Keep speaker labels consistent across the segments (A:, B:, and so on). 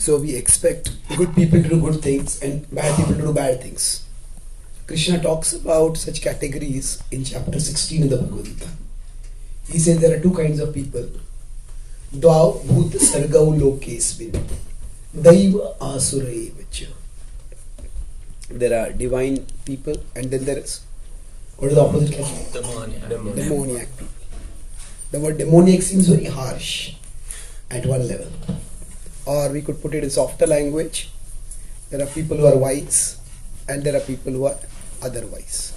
A: So we expect good people to do good things and bad people to do bad things. Krishna talks about such categories in chapter 16 of the Bhagavad Gita. He says there are two kinds of people. Dvav bhut sargau lokesmin daiva asura evacha. There are divine people and then there is, what is the opposite category? Demoniac people. The word demoniac seems very harsh at one level. Or we could put it in softer language. There are people who are wise and there are people who are otherwise.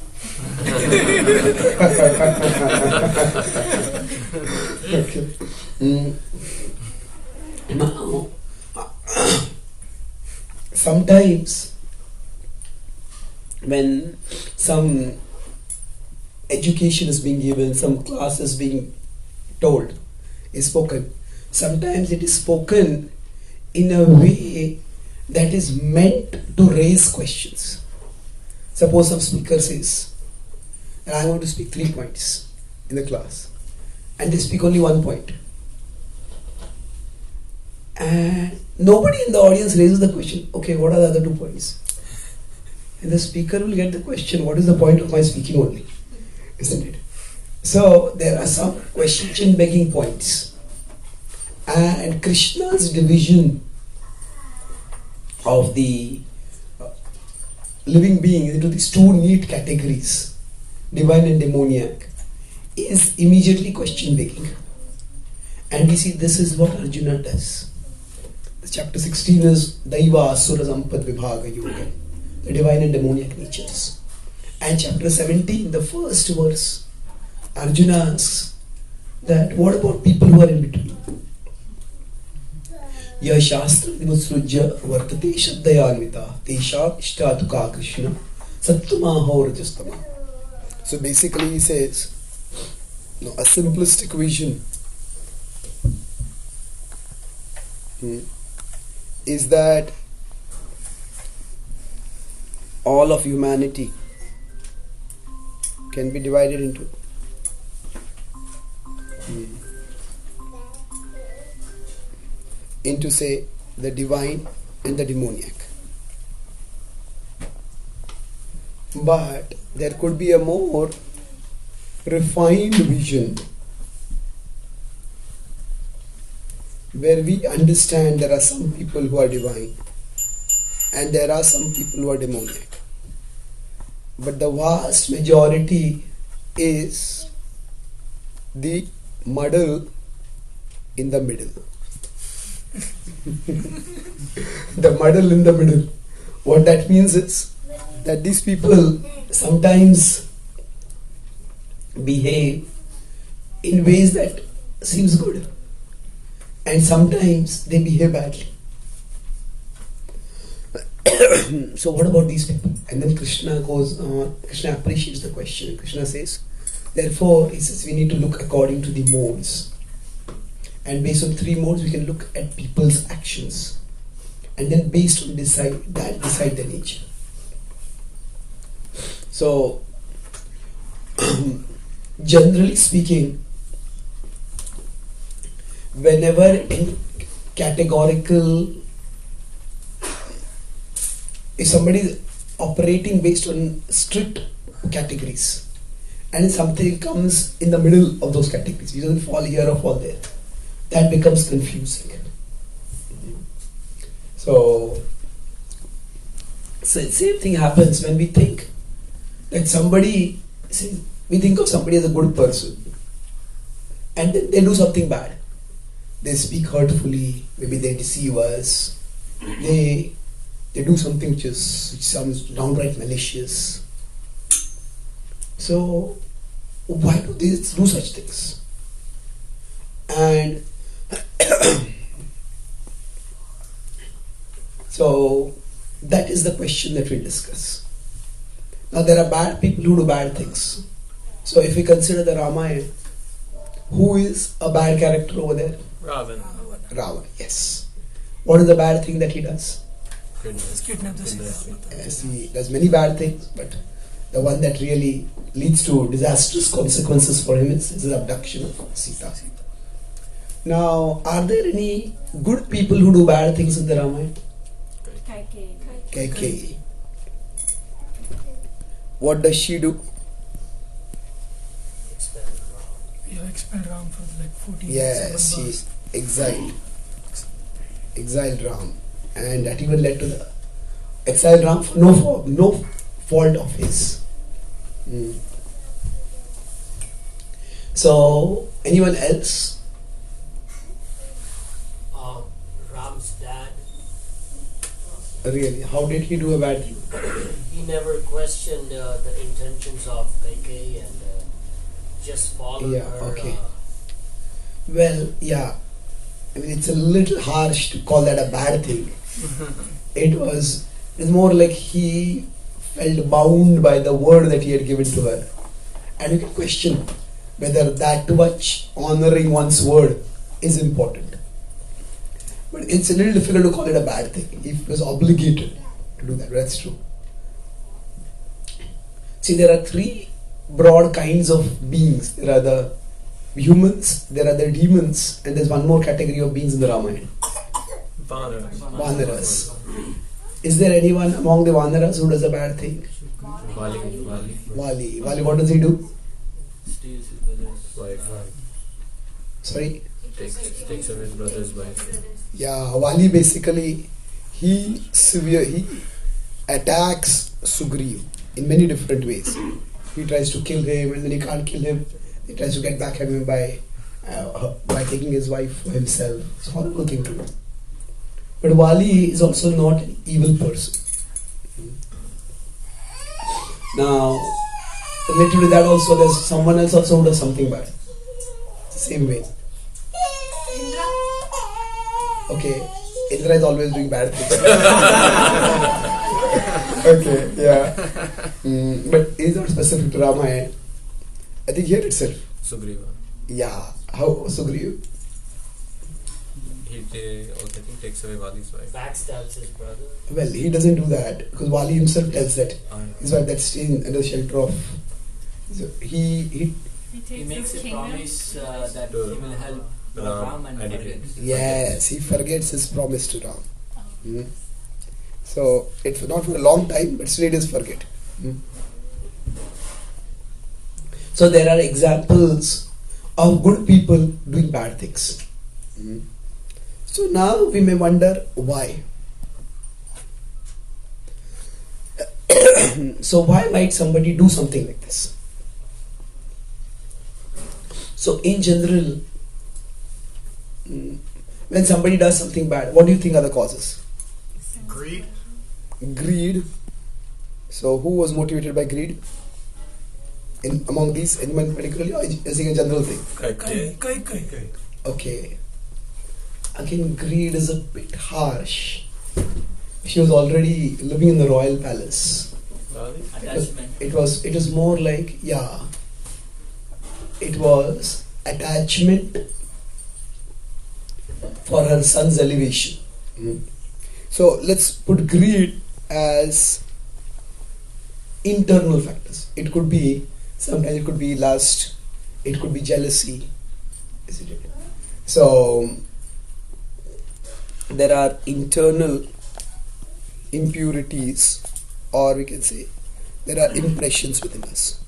A: Okay. Now, sometimes when some education is being given, some class is being told, is spoken, sometimes it is spoken in a way that is meant to raise questions. Suppose some speaker says, and I want to speak 3 points in the class, and they speak only 1 point. And nobody in the audience raises the question, okay, what are the other 2 points? And the speaker will get the question, what is the point of my speaking only? Isn't it? So there are some question-begging points. And Krishna's division of the living beings into these 2 neat categories, divine and demoniac, is immediately question-begging. And we see this is what Arjuna does. Chapter 16 is Daiva Asura Sampad Vibhaga Yoga, the divine and demoniac natures. And chapter 17, the first verse, Arjuna asks that what about people who are in between? Ya Shastra Vimutsrujya Vartate Shaddayanvita Tesha Ishtatuka Krishna Sattama Haurajastama. So basically he says, a simplistic vision is that all of humanity can be divided into say the divine and the demoniac. But there could be a more refined vision where we understand there are some people who are divine and there are some people who are demoniac. But the vast majority is the muddle in the middle. The muddle in the middle. What that means is that these people sometimes behave in ways that seems good and sometimes they behave badly. So what about these people? And then Krishna appreciates the question. Krishna says, therefore, he says we need to look according to the modes. And based on 3 modes, we can look at people's actions. And then based on decide the nature. So, generally speaking, whenever in categorical, if somebody is operating based on strict categories and something comes in the middle of those categories, it doesn't fall here or fall there, that becomes confusing. So same thing happens when we think that we think of somebody as a good person and then they do something bad. They speak hurtfully, maybe they deceive us, they do something which sounds downright malicious. So why do they do such things? And so that is the question that we discuss. Now there are bad people who do bad things. So if we consider the Ramayan, who is a bad character over there? Ravan, yes. What is the bad thing that he does? Yes, he does many bad things, but the one that really leads to disastrous consequences for him is his abduction of Sita. Now, are there any good people who do bad things in the Ramayana? Kaikeyi. What does she do?
B: Expelled Ram for like 14
A: Yes, she exiled Ram, and that even led to the exiled Ram for no fault of his. So, anyone else?
C: Ram's dad.
A: Really, how did he do a bad thing?
C: He never questioned the intentions of Kaikeyi and just followed her.
A: Okay. Well, yeah. I mean, it's a little harsh to call that a bad thing. It's more like he felt bound by the word that he had given to her. And you can question whether that much honoring one's word is important. But it's a little difficult to call it a bad thing if he was obligated to do that. That's true. See, there are three broad kinds of beings. There are the humans, there are the demons, and there's one more category of beings in the Ramayana. Vanaras. Is there anyone among the Vanaras who does a bad thing? Vali. Vali, what does he do?
D: Steals his brother's wife.
A: Sorry?
D: Takes away his brother's wife.
A: Yeah, Vali basically, he attacks Sugriv in many different ways. He tries to kill him, and then he can't kill him. He tries to get back at him by taking his wife for himself. It's a horrible thing to do. But Vali is also not an evil person. Now, related to that also, there's someone else also who does something bad. Same way. Okay, Indra is always doing bad things. Okay, yeah. But it's not specific to Ramayana. I think here itself.
D: Sugriva.
A: Yeah. How Sugriva?
D: He takes away Vali's wife.
C: Backstabs his brother.
A: Well, he doesn't do that because Vali himself tells that his wife that's staying under the shelter of. So he
E: makes a promise that he will help Ram and forgets.
A: Yes, he forgets his promise to Ram. So it's not for a long time, but still it is forget. So there are examples of good people doing bad things. So now we may wonder why. So why might somebody do something like this? So in general, when somebody does something bad, what do you think are the causes? Greed. So who was motivated by greed? Among these, anyone particularly, or is it a general thing?
B: Kaikeyi.
A: Okay. Again, greed is a bit harsh. She was already living in the royal palace.
E: Attachment.
A: It was more like, it was attachment for her son's elevation. So let's put greed as internal factors. It could be, sometimes it could be lust, it could be jealousy. So there are internal impurities, or we can say there are impressions within us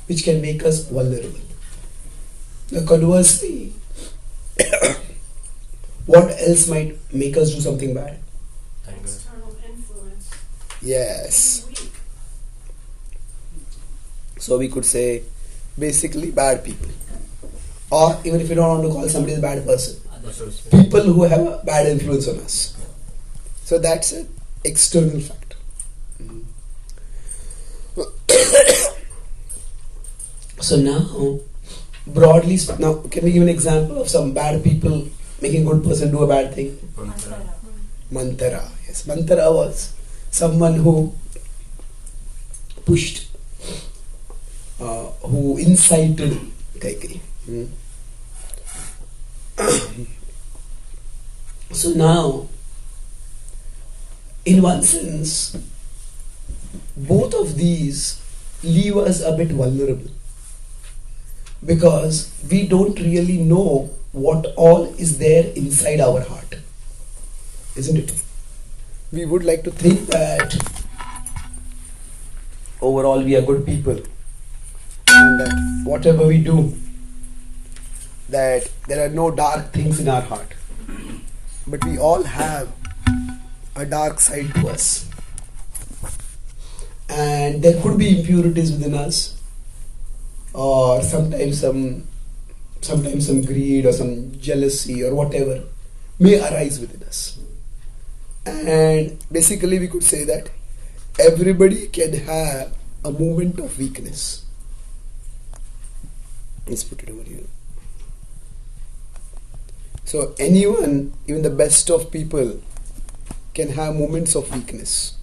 A: which can make us vulnerable. Now conversely, what else might make us do something bad?
F: External influence.
A: Yes. So we could say basically bad people. Or even if you don't want to call somebody a bad person, people who have a bad influence on us. So that's an external factor. So now, broadly, now can we give an example of some bad people making good person do a bad thing? Manthara. Yes, Manthara was someone who pushed, who incited Kaikeyi. So now, in one sense, both of these leave us a bit vulnerable because we don't really know what all is there inside our heart, isn't it? We would like to think that overall we are good people, and that whatever we do, that there are no dark things in our heart. But we all have a dark side to us, and there could be impurities within us, or sometimes some greed or some jealousy or whatever may arise within us. And basically we could say that everybody can have a moment of weakness. Let's put it over here. So anyone, even the best of people, can have moments of weakness.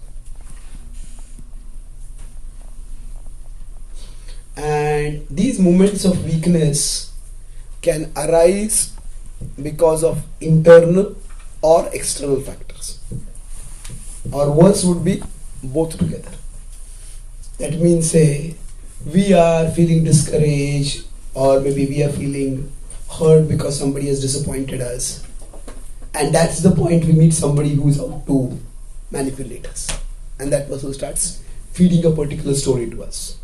A: And these moments of weakness can arise because of internal or external factors. Or worse would be both together. That means, say, we are feeling discouraged, or maybe we are feeling hurt because somebody has disappointed us, and that's the point we meet somebody who is out to manipulate us, and that person starts feeding a particular story to us.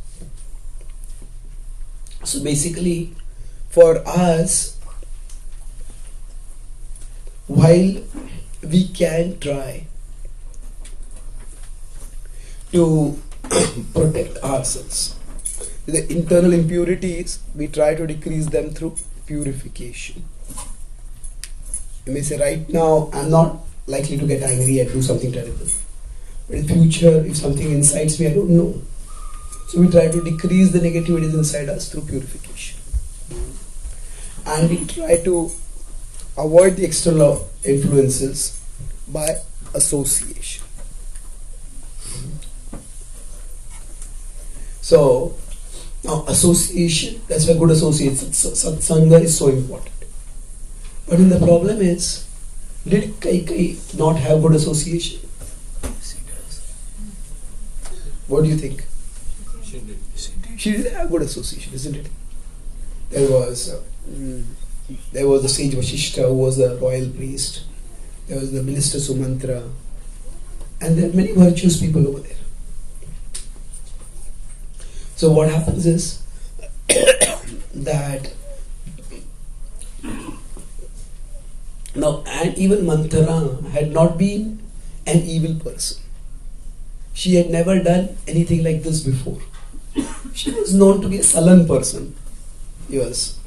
A: So basically, for us, while we can try to protect ourselves, the internal impurities, we try to decrease them through purification. You may say, right now I'm not likely to get angry and do something terrible, but in future if something incites me, I don't know. So we try to decrease the negativities inside us through purification, and we try to avoid the external influences by association. So now association, that's why good associates, satsanga is so important. But then the problem is, did Kaikeyi not have good association? What do you think? She did have good association, isn't it? There was the sage Vashishta, who was the royal priest. There was the minister Sumantra, and there are many virtuous people over there. So what happens is that now, and even Manthara had not been an evil person. She had never done anything like this before. She was known to be a sullen person. He was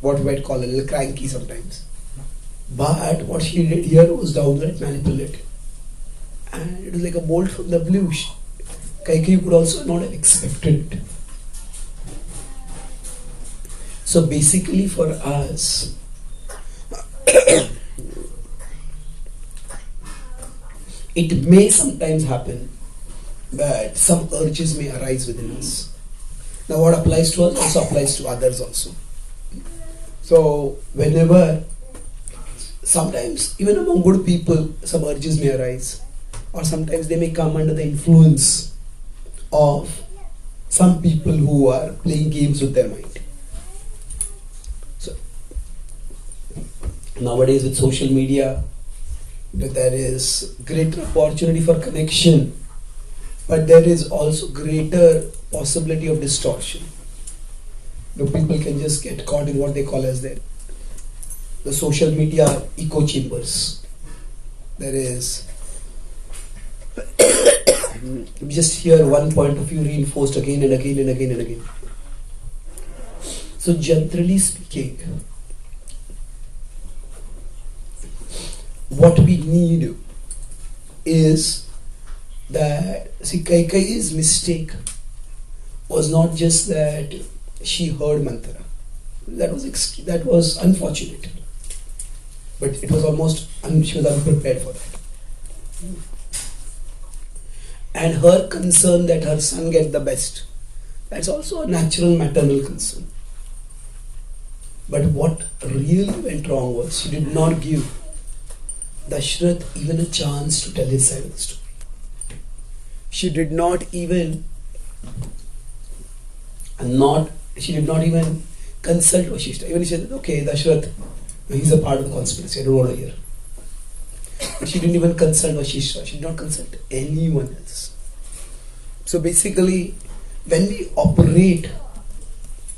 A: what we might call a little cranky sometimes. But what she did here was downright manipulative. And it was like a bolt from the blue. Kaikeyi would also not have expected it. So basically for us, it may sometimes happen that some urges may arise within us. Now what applies to us also applies to others also. So whenever, sometimes even among good people, some urges may arise, or sometimes they may come under the influence of some people who are playing games with their mind. So nowadays with social media, there is greater opportunity for connection, but there is also greater possibility of distortion. People can just get caught in what they call as the social media echo chambers. There is we just hear one point of view reinforced again and again and again and again. So generally speaking, what we need is that, see, Kaikeyi's mistake was not just that she heard mantra. That was unfortunate, but it was almost she was unprepared for that. And her concern that her son get the best, that's also a natural maternal concern. But what really went wrong was she did not give Dashrath even a chance to tell his side of the story. She did not even consult Vashishta. Even she said, okay, Dashrath, He's a part of the conspiracy. I don't want to hear. But she didn't even consult Vashishta. She did not consult anyone else. So basically, when we operate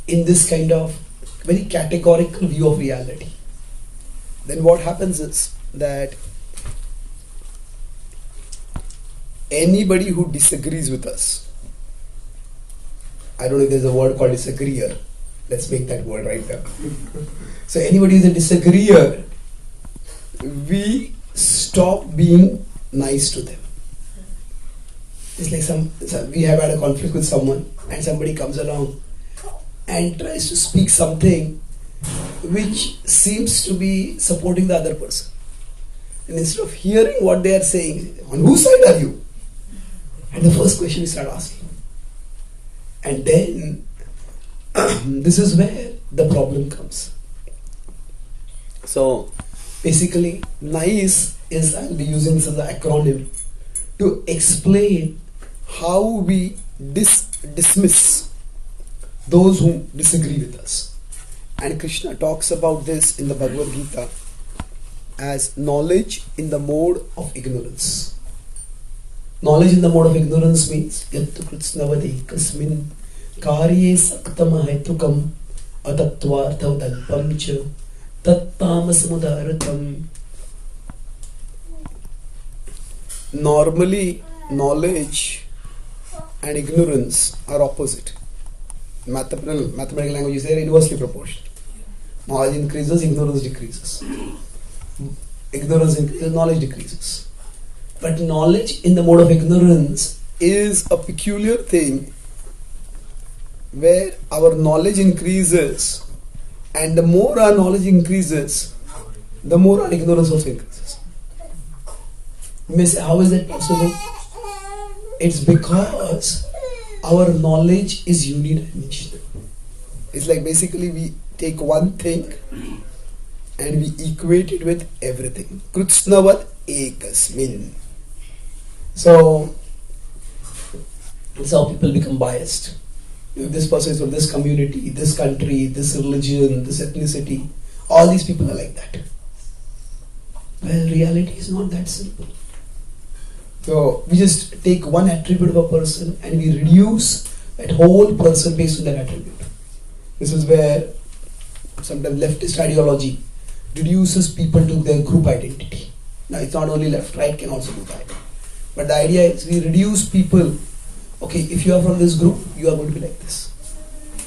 A: in this kind of very categorical view of reality, then what happens is that anybody who disagrees with us, I don't know if there's a word called disagreeer. Let's make that word right now. So anybody who's a disagreeer, we stop being nice to them. It's like we have had a conflict with someone and somebody comes along and tries to speak something which seems to be supporting the other person. And instead of hearing what they are saying, on whose side are you? And the first question we start asking. And then this is where the problem comes. So basically, NICE is, I'll be using this as an acronym to explain how we dismiss those who disagree with us. And Krishna talks about this in the Bhagavad Gita as knowledge in the mode of ignorance. Knowledge in the mode of ignorance means yattu kritsnavadi kasmin karye saktamahetukam atatvarthav dalpam cha tattamasamudaratam. Normally, knowledge and ignorance are opposite. Mathematical language is there inversely proportional. Knowledge increases, ignorance decreases. Ignorance increases, knowledge decreases. But knowledge in the mode of ignorance is a peculiar thing where our knowledge increases, and the more our knowledge increases, the more our ignorance also increases. You may say, how is that possible? It's because our knowledge is unidimensional. It's like basically we take one thing and we equate it with everything. Kritsnavat ekasmin. So that's how people become biased. If this person is from this community, this country, this religion, this ethnicity, all these people are like that. Well, reality is not that simple. So we just take one attribute of a person and we reduce that whole person based on that attribute. This is where sometimes leftist ideology reduces people to their group identity. Now it's not only left, right can also do that. But the idea is we reduce people. Okay, if you are from this group, you are going to be like this.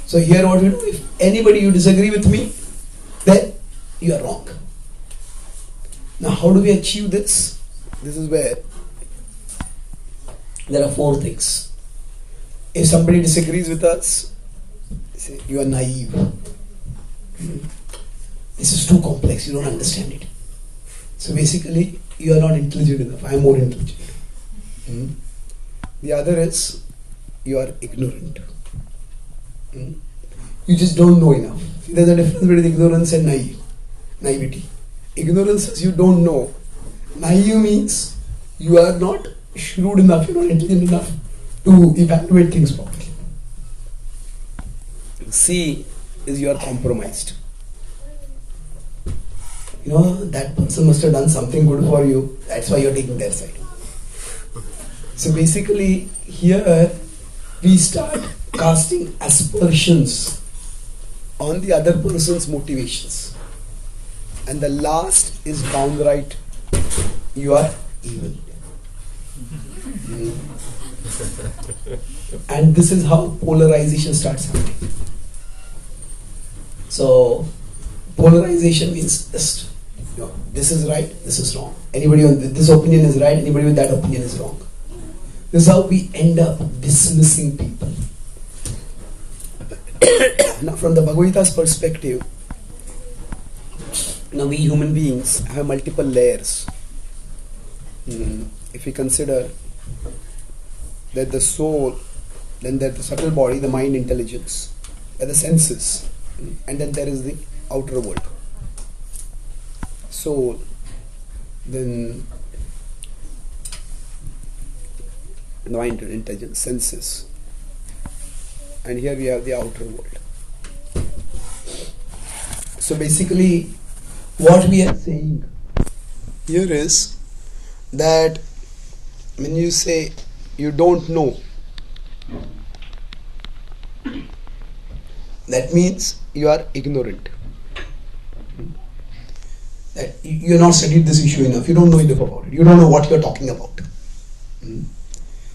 A: So here what we do, if anybody you disagree with me, then you are wrong. Now how do we achieve this? This is where there are four things. If somebody disagrees with us, say, you are naive. This is too complex, you don't understand it. So basically, you are not intelligent enough. I am more intelligent. The other is, you are ignorant. You just don't know enough. See, there's a difference between ignorance and naivety. Ignorance is you don't know. Naive means you are not shrewd enough, you're not intelligent enough to evaluate things properly. C is you are compromised. You know, that person must have done something good for you, that's why you're taking their side. So basically, here we start casting aspersions on the other person's motivations. And the last is downright, you are evil. And this is how polarization starts happening. So, polarization means just, this is right, this is wrong. Anybody with this opinion is right, anybody with that opinion is wrong. This is how we end up dismissing people. Now, from the Bhagavad Gita's perspective, now we human beings have multiple layers. If we consider that the soul, then there's the subtle body, the mind, intelligence, the senses, and then there is the outer world. Soul, then the mind, intelligence, senses, and here we have the outer world. So basically, what we are saying here is that when you say you don't know, that means you are ignorant. That you have not studied this issue enough. You don't know enough about it. You don't know what you are talking about.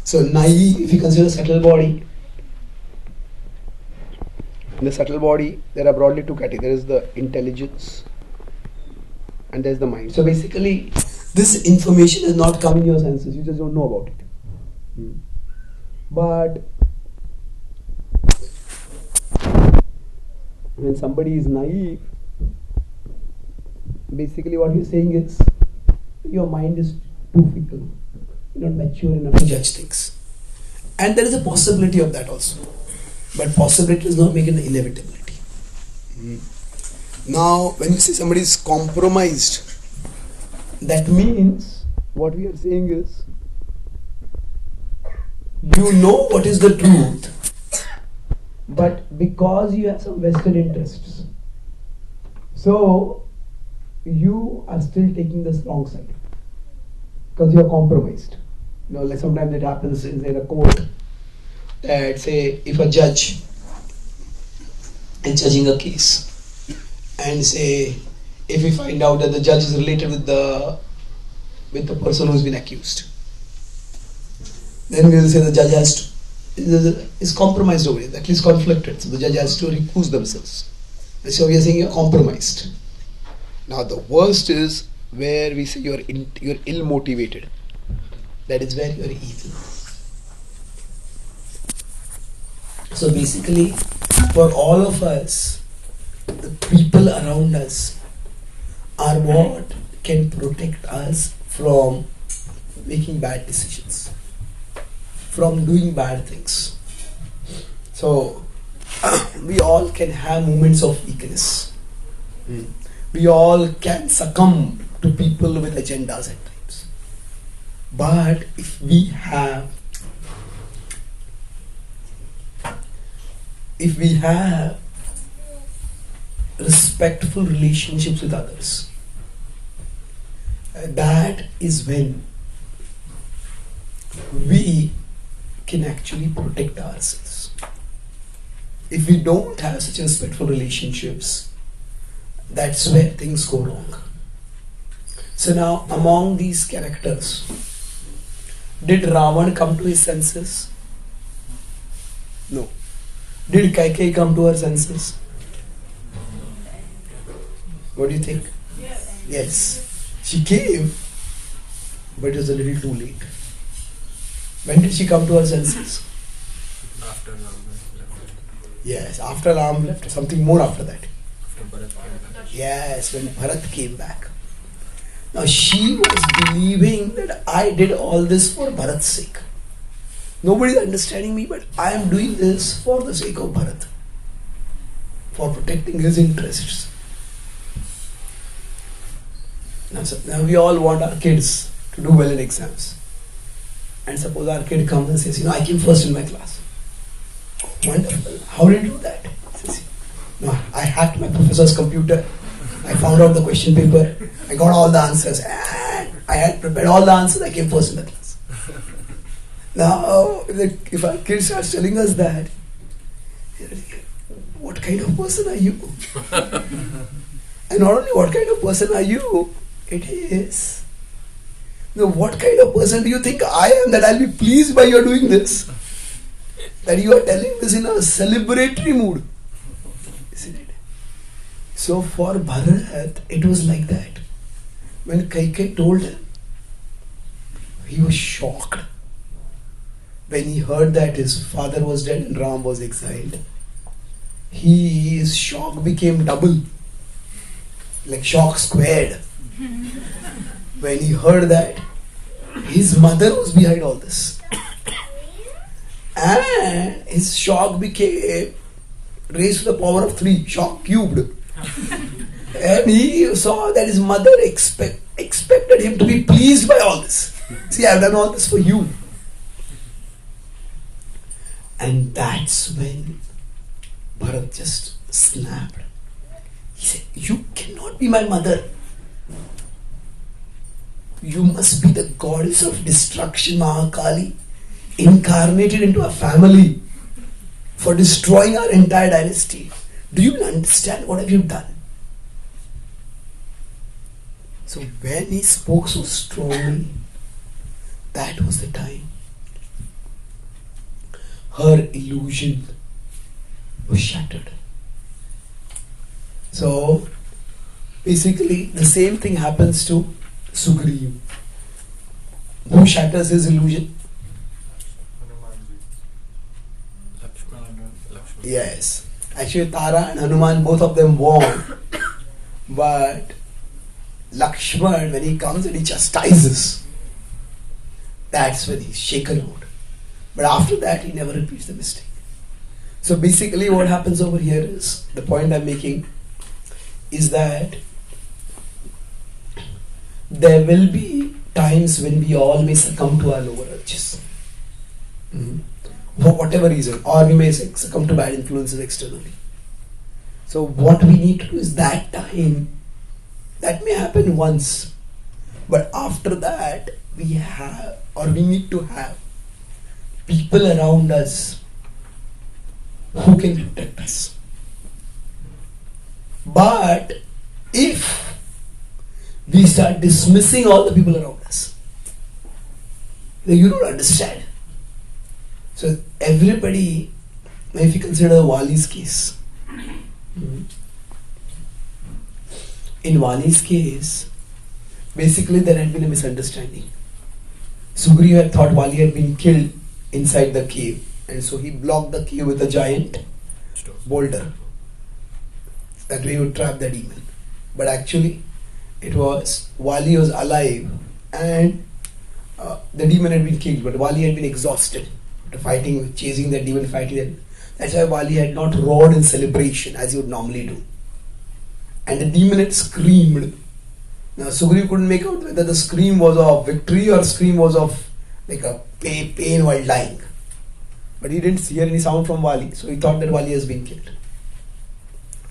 A: So naive, if you consider subtle body, in the subtle body there are broadly two categories. There is the intelligence and there is the mind. So basically this information has not come in your senses. You just don't know about it. But when somebody is naive, basically what you're saying is your mind is too fickle. You're not mature enough to judge things. And there is a possibility of that also. But possibility does not make it an inevitability. Now, when you say somebody is compromised, that means what we are saying is you know what is the truth, but because you have some vested interests, so you are still taking this wrong side because you are compromised. You know, like sometimes it happens in a court that say if a judge is judging a case and say if we find out that the judge is related with the person who's been accused, then we will say the judge is compromised over it, at least conflicted, so the judge has to recuse themselves. So we are saying you're compromised. Now the worst is where we say you're ill motivated. That is where you're evil. So basically, for all of us, the people around us are what can protect us from making bad decisions, from doing bad things. So we all can have moments of weakness. We all can succumb to people with agendas at times. But if we have respectful relationships with others, that is when we can actually protect ourselves. If we don't have such respectful relationships, that's where things go wrong. So now, among these characters, did Ravan come to his senses? No. Did Kaikeyi come to her senses? What do you think? Yes. She came, but it was a little too late. When did she come to her senses?
D: After Ram left.
A: Yes, after Ram left, something more after that.
D: After Bharat came back.
A: Yes, when Bharat came back. Now she was believing that I did all this for Bharat's sake. Nobody is understanding me, but I am doing this for the sake of Bharat, for protecting his interests. Now we all want our kids to do well in exams. And suppose our kid comes and says, I came first in my class. Wonderful. How did you do that? He says, I hacked my professor's computer. I found out the question paper. I got all the answers. And I had prepared all the answers. I came first in the class. Now, if our kid starts telling us that, what kind of person are you? And not only what kind of person are you, it is, what kind of person do you think I am that I'll be pleased by your doing this? That you are telling this in a celebratory mood. Isn't it? So for Bharat, it was like that. When Kaikeyi told him, he was shocked. When he heard that his father was dead and Ram was exiled, his shock became double, like shock squared. When he heard that his mother was behind all this, and his shock became raised to the power of 3, shock cubed. And he saw that his mother expected him to be pleased by all this. See, I've done all this for you. And that's when Bharat just snapped. He said, you cannot be my mother. You must be the goddess of destruction, Mahakali, incarnated into a family for destroying our entire dynasty. Do you understand what have you done? So when he spoke so strongly, that was the time her illusion was shattered. So basically the same thing happens to Sugriv. Who shatters his illusion? Yes. Actually Tara and Hanuman, both of them won. But Lakshman, when he comes and he chastises, that's when he's shaken out. But after that, he never repeats the mistake. So basically what happens over here is, the point I'm making is that there will be times when we all may succumb to our lower urges. For whatever reason. Or we may succumb to bad influences externally. So what we need to do is that time, that may happen once. But after that, we need to have people around us who can protect us. But if we start dismissing all the people around us, then you don't understand. So everybody, if you consider Vali's case, in Vali's case, basically there had been a misunderstanding. Sugriv had thought Vali had been killed inside the cave, and so he blocked the cave with a giant boulder. That way he would trap the demon. But actually, it was Vali was alive and the demon had been killed, but Vali had been exhausted after fighting, chasing the demon, fighting it. That's why Vali had not roared in celebration as he would normally do. And the demon had screamed. Now Sugriv couldn't make out whether the scream was of victory or scream was of like a pain while dying. But he didn't hear any sound from Vali, so he thought that Vali has been killed.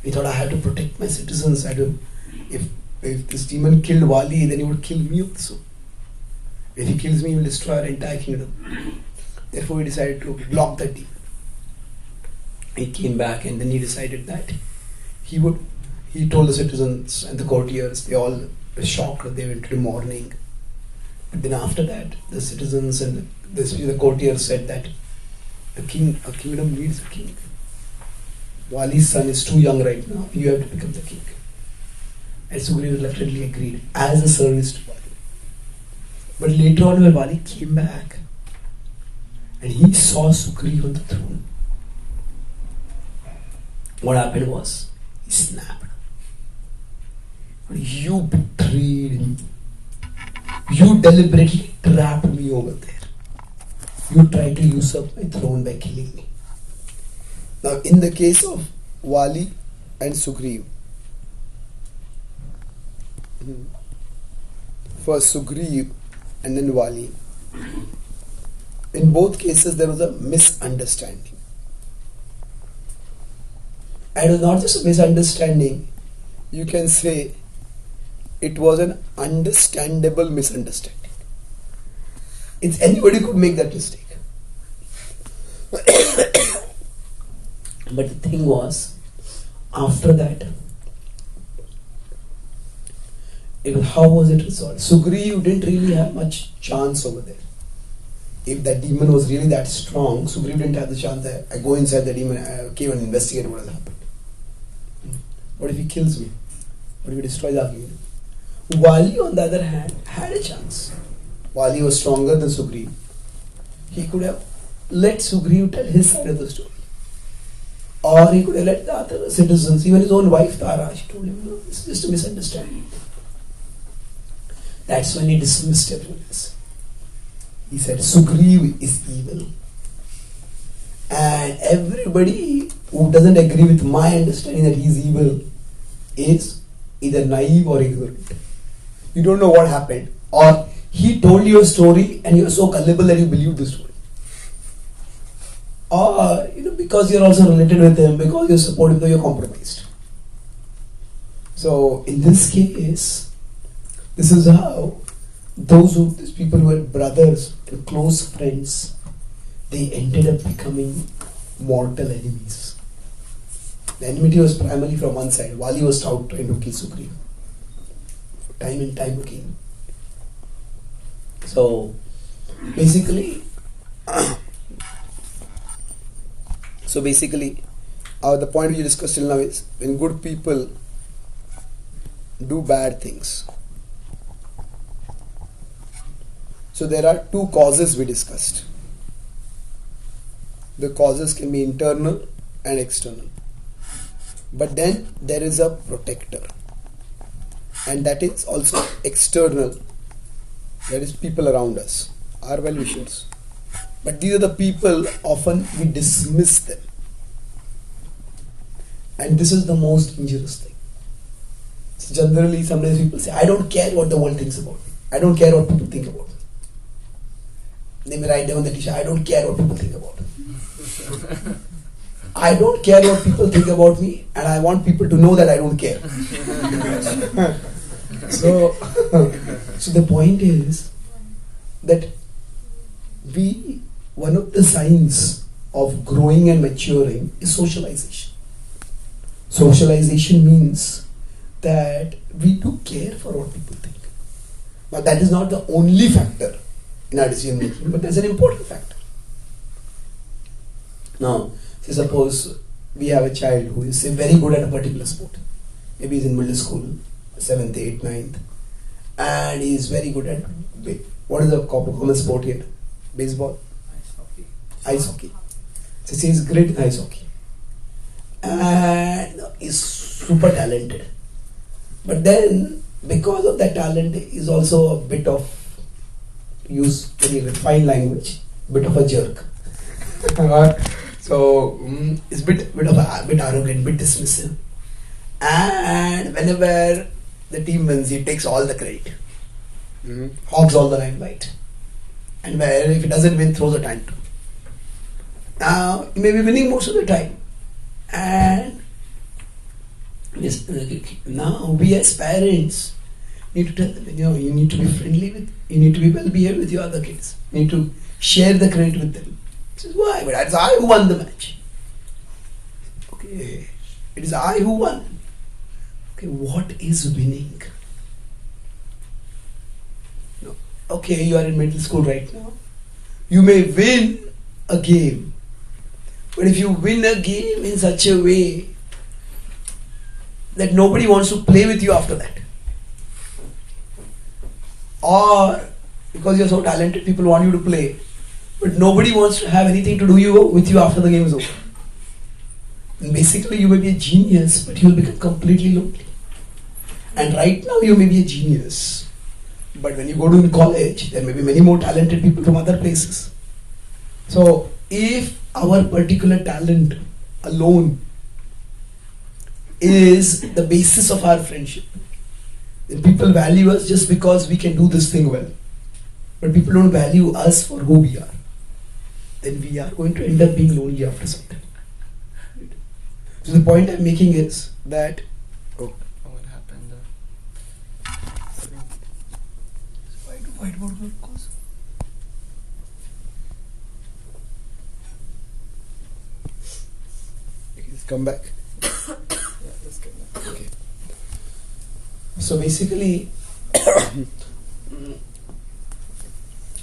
A: He thought, I have to protect my citizens. If this demon killed Vali, then he would kill me also. If he kills me, he will destroy our entire kingdom. Therefore he decided to block the demon. He came back and then he decided that he told the citizens and the courtiers, they all were shocked that they went to mourning. But then after that, the citizens and the courtiers said that a kingdom needs a king. Vali's son is too young right now, you have to become the king. And Sugriv reluctantly agreed as a service to Vali. But later on when Vali came back and he saw Sugriv on the throne, what happened was, he snapped. You betrayed me. You deliberately trapped me over there. You tried to usurp my throne by killing me. Now in the case of Vali and Sugriv, first Sugriv and then Vali, in both cases there was a misunderstanding. And it was not just a misunderstanding, you can say it was an understandable misunderstanding. Anybody could make that mistake. But the thing was, after that, how was it resolved? Sugriv didn't really have much chance over there. If that demon was really that strong, Sugriv didn't have the chance that I go inside the demon cave and investigate what has happened. What if he kills me? What if he destroys our kingdom? Vali, on the other hand, had a chance. Vali was stronger than Sugriv. He could have let Sugriv tell his side of the story. Or he could have let the other citizens, even his own wife Tara, she told him, no, it's just a misunderstanding. That's when he dismissed everyone else. He said, Sugriv is evil. And everybody who doesn't agree with my understanding that he is evil is either naive or ignorant. You don't know what happened. Or he told you a story and you are so gullible that you believe the story. Or, because you are also related with him, because you support him, though you are compromised. So in this case, this is how these people who were brothers and close friends, they ended up becoming mortal enemies. The enmity was primarily from one side. Vali was out trying to kill Sugriva. Time and time again. So basically, the point we discussed till now is when good people do bad things. So there are two causes we discussed. The causes can be internal and external. But then there is a protector. And that is also external. That is people around us, our well-wishers. But these are the people, often we dismiss them. And this is the most dangerous thing. So generally, sometimes people say, I don't care what the world thinks about me. I don't care what people think about me. They may write down on the t-shirt, I don't care what people think about me. I don't care what people think about me, and I want people to know that I don't care. So the point is that one of the signs of growing and maturing is socialization. Socialization means that we do care for what people think. Now that is not the only factor in our decision making, but that's an important factor. Now, say suppose we have a child who is very good at a particular sport. Maybe he's in middle school, 7th, 8th, 9th, and he is very good at what is the common sport here? Baseball? Ice hockey. So he is great in ice hockey. And is super talented. But then, because of that talent, is also a bit of, use very refined language, bit of a jerk. So it's a bit arrogant, bit dismissive. And whenever the team wins, he takes all the credit, hogs all the limelight. And if it doesn't win, throws a tantrum. Now he may be winning most of the time, and now we as parents need to tell them, you need to be friendly with, you need to be well behaved with your other kids. You need to share the credit with them. He says, why? But it's I who won the match. Okay, it is I who won. Okay, what is winning? No. Okay, you are in middle school right now. You may win a game, but if you win a game in such a way that nobody wants to play with you after that, or because you're so talented, people want you to play, but nobody wants to have anything to do with you after the game is over. And basically, you may be a genius, but you'll become completely lonely. And right now, you may be a genius, but when you go to college, there may be many more talented people from other places. So, if our particular talent alone is the basis of our friendship, then people value us just because we can do this thing well, but people don't value us for who we are, then we are going to end up being lonely after some time. So the point I'm making is that
D: what happened?
B: Why do whiteboard work cause?
A: let's come back.
D: Let's get back.
A: Okay. So basically,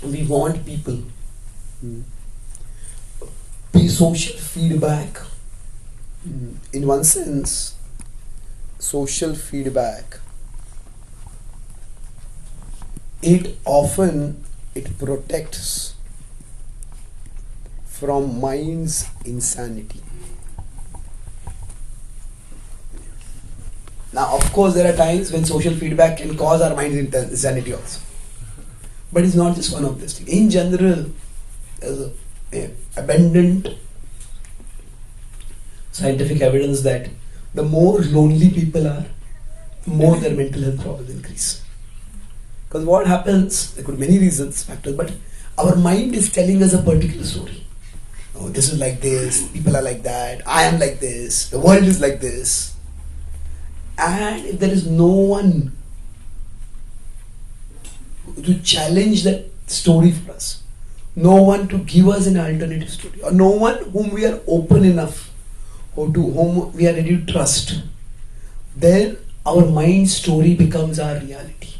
A: we want people. Be social feedback. In one sense, social feedback, it protects from mind's insanity. Now, of course, there are times when social feedback can cause our mind's insanity also. But it's not just one of these things. In general, there's abundant scientific evidence that the more lonely people are, the more their mental health problems increase. Because what happens, there could be many reasons, factors, but our mind is telling us a particular story. Oh, this is like this, people are like that, I am like this, the world is like this. And if there is no one to challenge that story for us, no one to give us an alternative story, or no one whom we are open enough, or to whom we are ready to trust, then our mind story becomes our reality.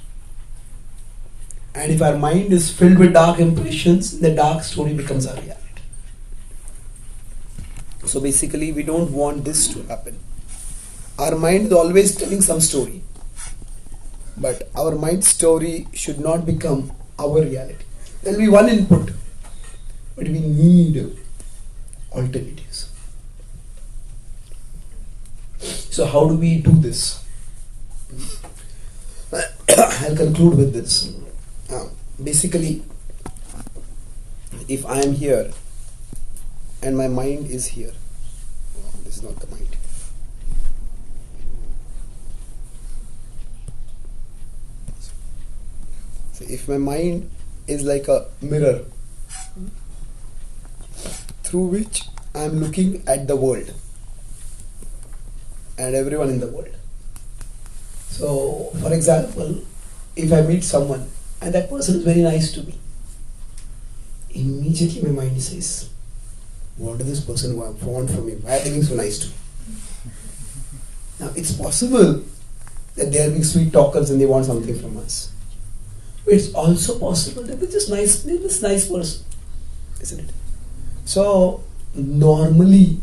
A: And if our mind is filled with dark impressions, the dark story becomes our reality. So basically, we don't want this to happen. Our mind is always telling some story, but our mind story should not become our reality. There will be one input, but we need alternatives. So how do we do this? I'll conclude with this. Basically, if I am here and my mind is here, this is not the mind. So if my mind is like a mirror through which I am looking at the world and everyone in the world. So, for example, if I meet someone and that person is very nice to me, immediately my mind says, what does this person want from me? Why are they being so nice to me? Now, it's possible that they are being sweet talkers and they want something from us. But it's also possible that they're just nice, they're this nice person, isn't it? So, normally,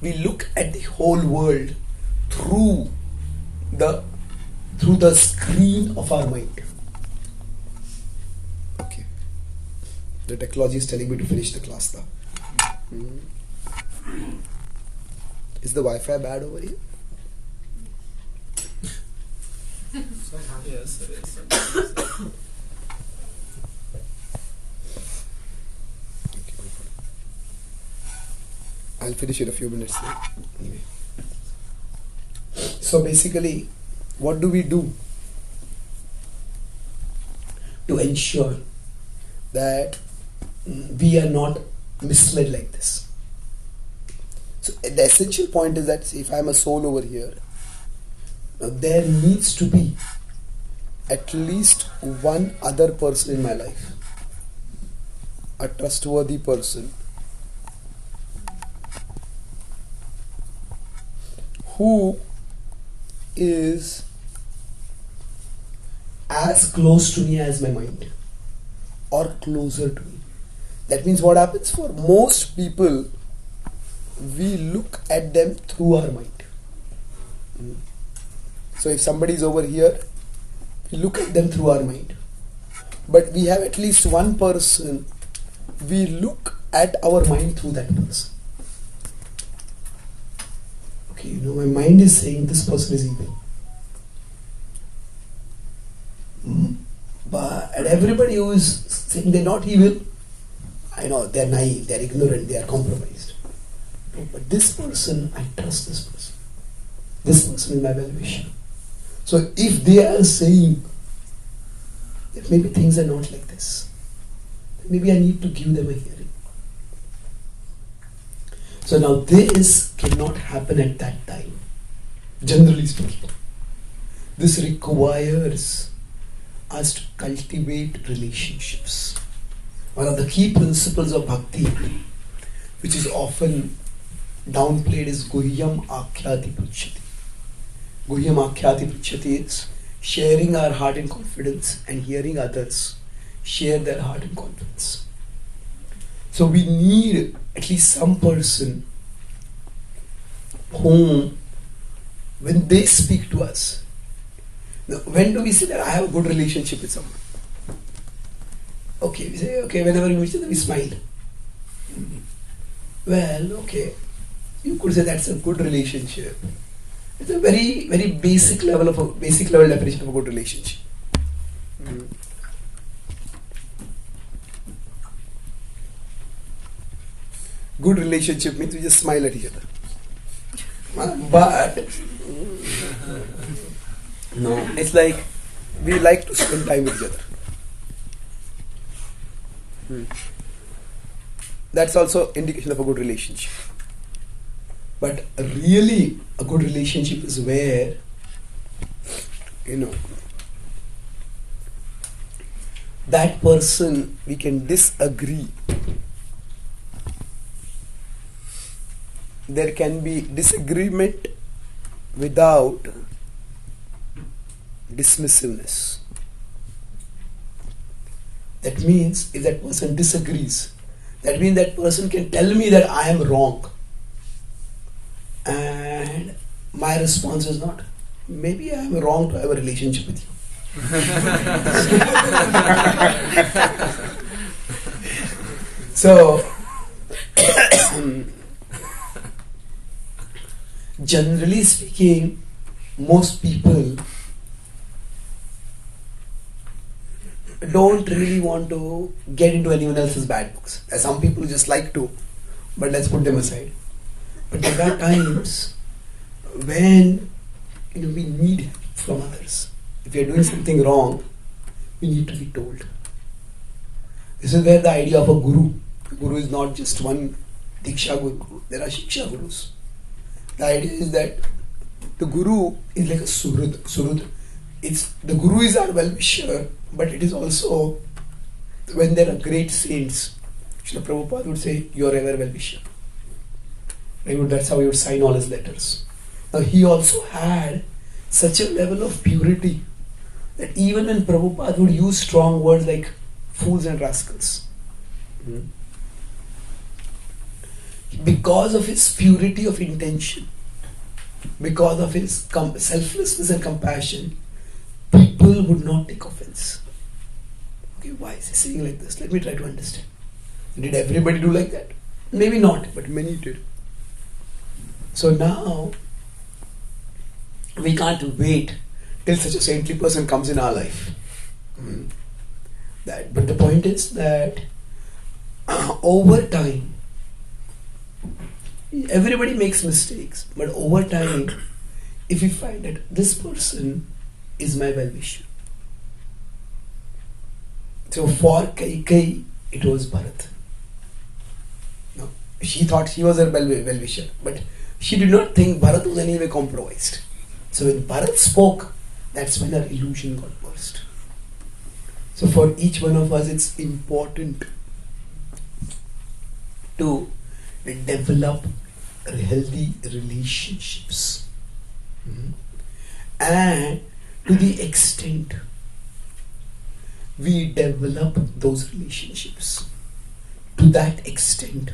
A: we look at the whole world through the screen of our mind. Okay. The technology is telling me to finish the class now. Is the Wi-Fi bad over here?
D: Yes, it is.
A: I'll finish in a few minutes. Anyway. So basically, what do we do to ensure that we are not misled like this? So the essential point is that if I am a soul over here, there needs to be at least one other person in my life, a trustworthy person who is as close to me as my mind, or closer to me. That means what happens for most people, we look at them through our mind. So if somebody is over here, we look at them through our mind. But we have at least one person, we look at our mind through that person. Okay, my mind is saying this person is evil. But and everybody who is saying they're not evil, I know they're naive, they're ignorant, they are compromised. But this person, I trust this person. This person is my well-wisher. So if they are saying that maybe things are not like this, maybe I need to give them a hearing. So now this cannot happen at that time, generally speaking. This requires us to cultivate relationships. One of the key principles of Bhakti, which is often downplayed, is Guhyam Akhyati Pruchyati. Guhyam Akhyati Pruchyati is sharing our heart in confidence and hearing others share their heart in confidence. So we need at least some person whom, when they speak to us, now, when do we say that I have a good relationship with someone? Okay, we say, okay, whenever we meet each other, we smile. Well, okay, you could say that's a good relationship. It's a very, very basic level definition of a good relationship. Good relationship means we just smile at each other. But no, it's like we like to spend time with each other. That's also indication of a good relationship. But really, a good relationship is where, that person we can disagree. There can be disagreement without dismissiveness. That means if that person disagrees, that means that person can tell me that I am wrong. And my response is not, maybe I am wrong to have a relationship with you. So, generally speaking, most people don't really want to get into anyone else's bad books. There's some people who just like to, but let's put them aside. But there are times when we need help from others. If we are doing something wrong, we need to be told. This is where the idea of a guru. A guru is not just one Diksha Guru. There are Shiksha Gurus. The idea is that the guru is like a surud. The guru is our well-wisher, but it is also when there are great saints. Srila Prabhupada would say, "You are ever well-wisher." That's how he would sign all his letters. Now he also had such a level of purity that even when Prabhupada would use strong words like fools and rascals, because of his purity of intention, because of his selflessness and compassion, people would not take offense. Okay, why is he saying like this? Let me try to understand. Did everybody do like that? Maybe not, but many did. So now, we can't wait till such a saintly person comes in our life. But the point is that over time, everybody makes mistakes, but over time, if you find that this person is my well-wisher. So for Kaikeyi, it was Bharat. No, she thought she was her well-wisher, but she did not think Bharat was anyway compromised. So when Bharat spoke, that's when her illusion got burst. So for each one of us, it's important to develop healthy relationships. And to the extent we develop those relationships, to that extent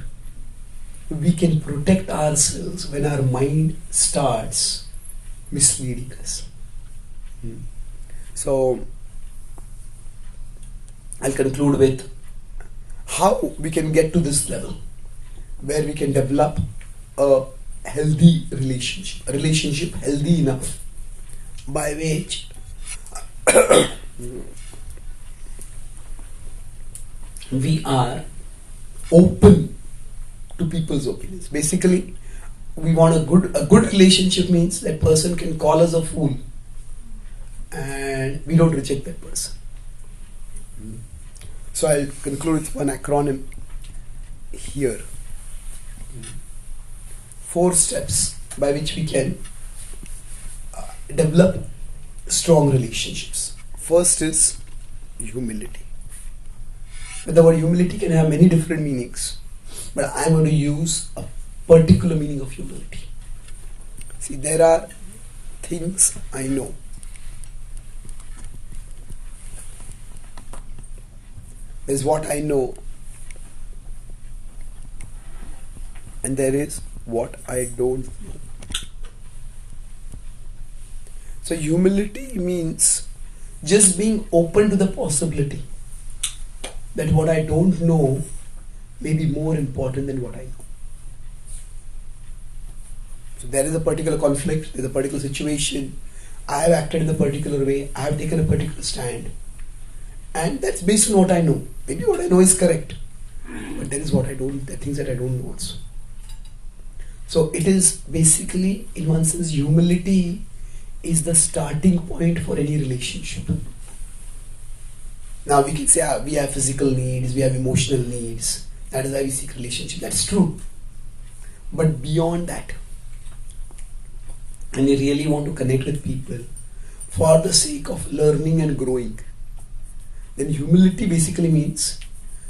A: we can protect ourselves when our mind starts misleading us. So I'll conclude with how we can get to this level where we can develop a healthy relationship, a relationship healthy enough by which we are open to people's opinions. Basically, we want a good relationship means that person can call us a fool and we don't reject that person. So I'll conclude with one acronym here. 4 steps by which we can develop strong relationships. First is humility. The word humility can have many different meanings, but I'm going to use a particular meaning of humility. See, there are things I know. There's what I know, and there is what I don't know. So humility means just being open to the possibility that what I don't know may be more important than what I know. So there is a particular conflict, there is a particular situation, I have acted in a particular way, I have taken a particular stand, and that's based on what I know. Maybe what I know is correct, but there is what I don't, the things that I don't know also. So it is basically, in one sense, humility is the starting point for any relationship. Now we can say we have physical needs, we have emotional needs, that is why we seek relationship. That's true. But beyond that, and you really want to connect with people for the sake of learning and growing, then humility basically means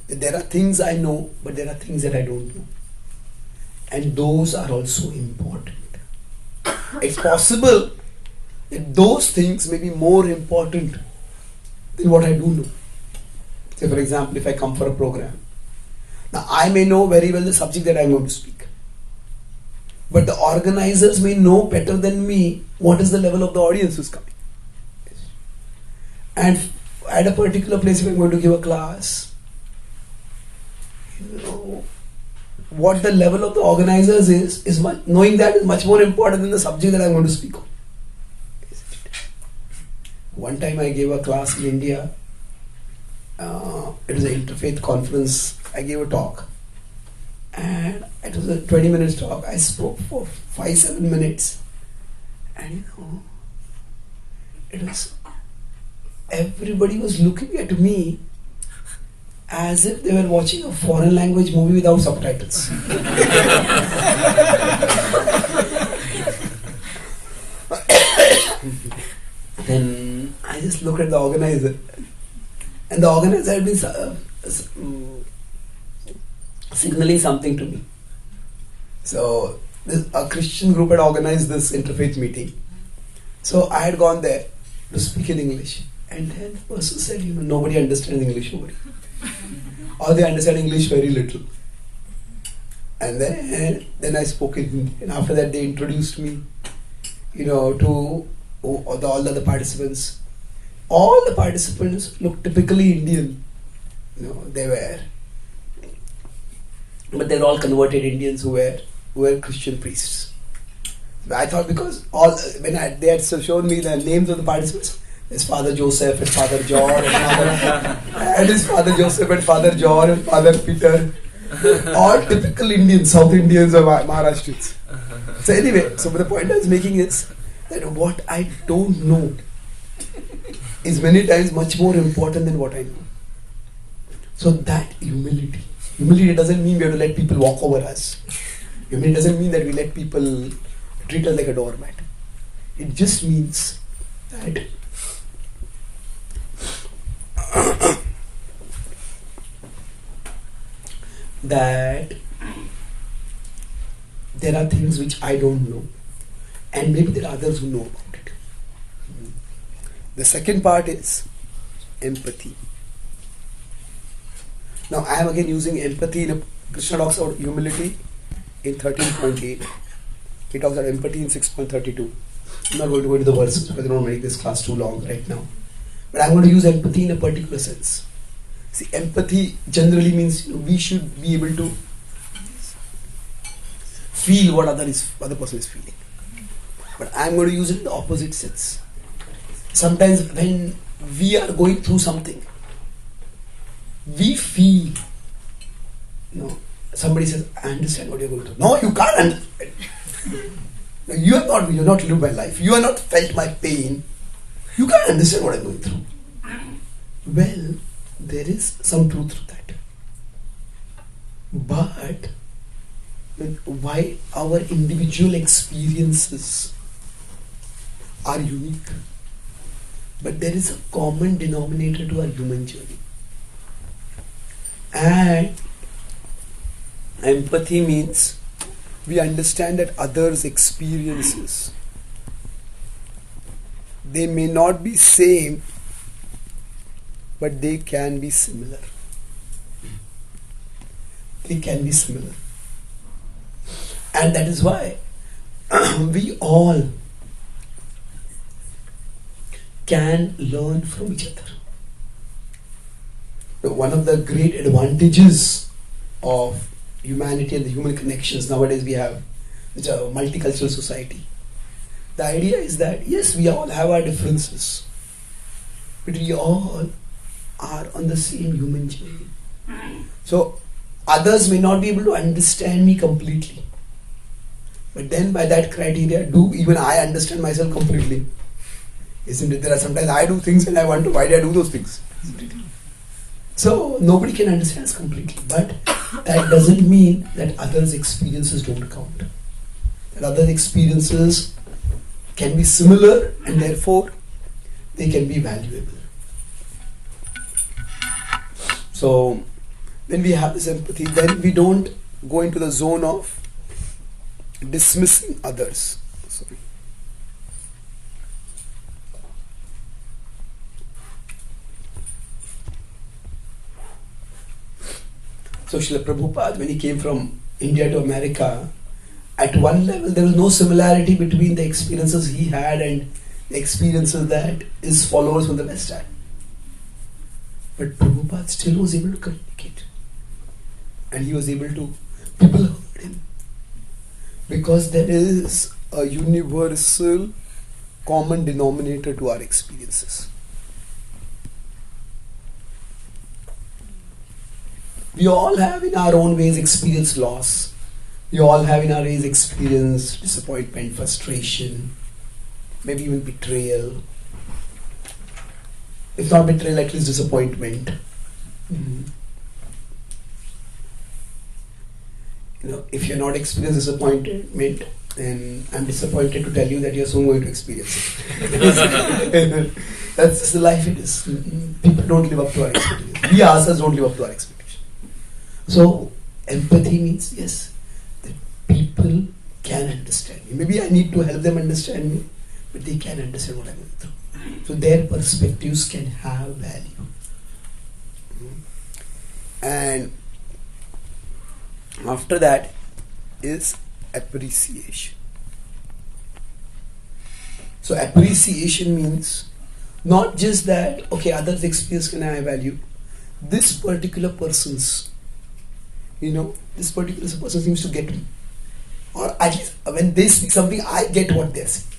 A: that there are things I know, but there are things that I don't know. And those are also important. It's possible that those things may be more important than what I do know. Say for example, if I come for a program, now I may know very well the subject that I am going to speak, but the organizers may know better than me what is the level of the audience who's coming. And at a particular place, if I'm going to give a class, what the level of the organizers is knowing that is much more important than the subject that I'm going to speak on. One time I gave a class in India. It was an interfaith conference. I gave a talk, and it was a 20 minutes talk. I spoke for 5-7 minutes, and it was, everybody was looking at me as if they were watching a foreign language movie without subtitles. Then I just looked at the organizer, and the organizer had been signaling something to me. So a Christian group had organized this interfaith meeting. So I had gone there to speak in English, and then the person said, nobody understands English over here. Or they understand English very little. And then I spoke in Hindi. And after that they introduced me, to all the other participants. All the participants looked typically Indian. They were. But they're all converted Indians who were Christian priests. I thought because they had shown me the names of the participants, there's Father Joseph and Father John and his Father Joseph and Father John and Father Peter, all typical Indians, South Indians or Maharashtrians. So anyway, but the point I was making is that what I don't know is many times much more important than what I know. So that humility doesn't mean we have to let people walk over us. Humility doesn't mean that we let people treat us like a doormat. It just means that there are things which I don't know, and maybe there are others who know about it. The second part is empathy. Now I am again using empathy Krishna talks about humility in 13.8. He talks about empathy in 6.32. I'm not going to go into the verses because I don't want to make this class too long right now. But I'm going to use empathy in a particular sense. See, empathy generally means we should be able to feel what other person is feeling. But I'm going to use it in the opposite sense. Sometimes when we are going through something, we feel, somebody says, I understand what you're going through. No, you can't understand. You have not lived my life. You have not felt my pain. You can't understand what I'm going through. Well, there is some truth to that. But why our individual experiences are unique, but there is a common denominator to our human journey. And empathy means we understand that others' experiences, they may not be same, but they can be similar. They can be similar. And that is why we all can learn from each other. One of the great advantages of humanity and the human connections nowadays we have, which are a multicultural society. The idea is that yes, we all have our differences, but we all are on the same human journey. So others may not be able to understand me completely, but then by that criteria, do even I understand myself completely? Isn't it? There are sometimes I do things and I wonder why do I do those things? So nobody can understand us completely, but that doesn't mean that others' experiences don't count. That others' experiences can be similar and therefore they can be valuable. So when we have this empathy, then we don't go into the zone of dismissing others. Sorry. So Srila Prabhupada, when he came from India to America, at one level there was no similarity between the experiences he had and the experiences that his followers from the West had. But Prabhupada still was able to communicate. And he was able to, people heard him. Because there is a universal common denominator to our experiences. We all have in our own ways experienced loss. We all have in our ways experienced disappointment, frustration, maybe even betrayal. If not betrayal, at least disappointment. If you're not experiencing disappointment, then I'm disappointed to tell you that you're soon going to experience it. That's just the life it is. People don't live up to our expectations. We ourselves don't live up to our expectations. So, empathy means, yes, that people can understand me. Maybe I need to help them understand me, but they can understand what I'm going through. So their perspectives can have value. And after that is appreciation. So appreciation means not just that, okay, others' experience can have value. This particular person's, this particular person seems to get me. Or at least when they speak something, I get what they're saying.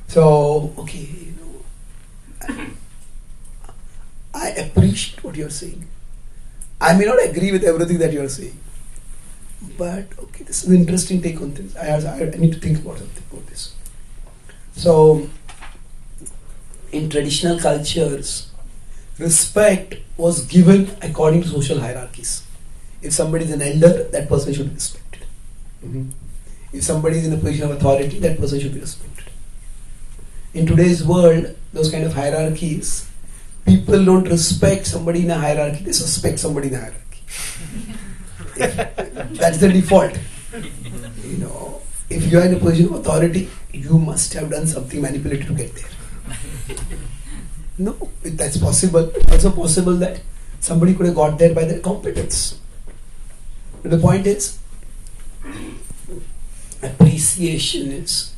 A: So, okay, I appreciate what you're saying. I may not agree with everything that you're saying, but okay, this is an interesting take on things. I need to think about something about this. So, in traditional cultures, respect was given according to social hierarchies. If somebody is an elder, that person should be respected. If somebody is in a position of authority, that person should be respected. In today's world, those kind of hierarchies, people don't respect somebody in a hierarchy, they suspect somebody in a hierarchy. That's the default. If you are in a position of authority, you must have done something manipulative to get there. No, that's possible. It's also possible that somebody could have got there by their competence. But the point is, appreciation is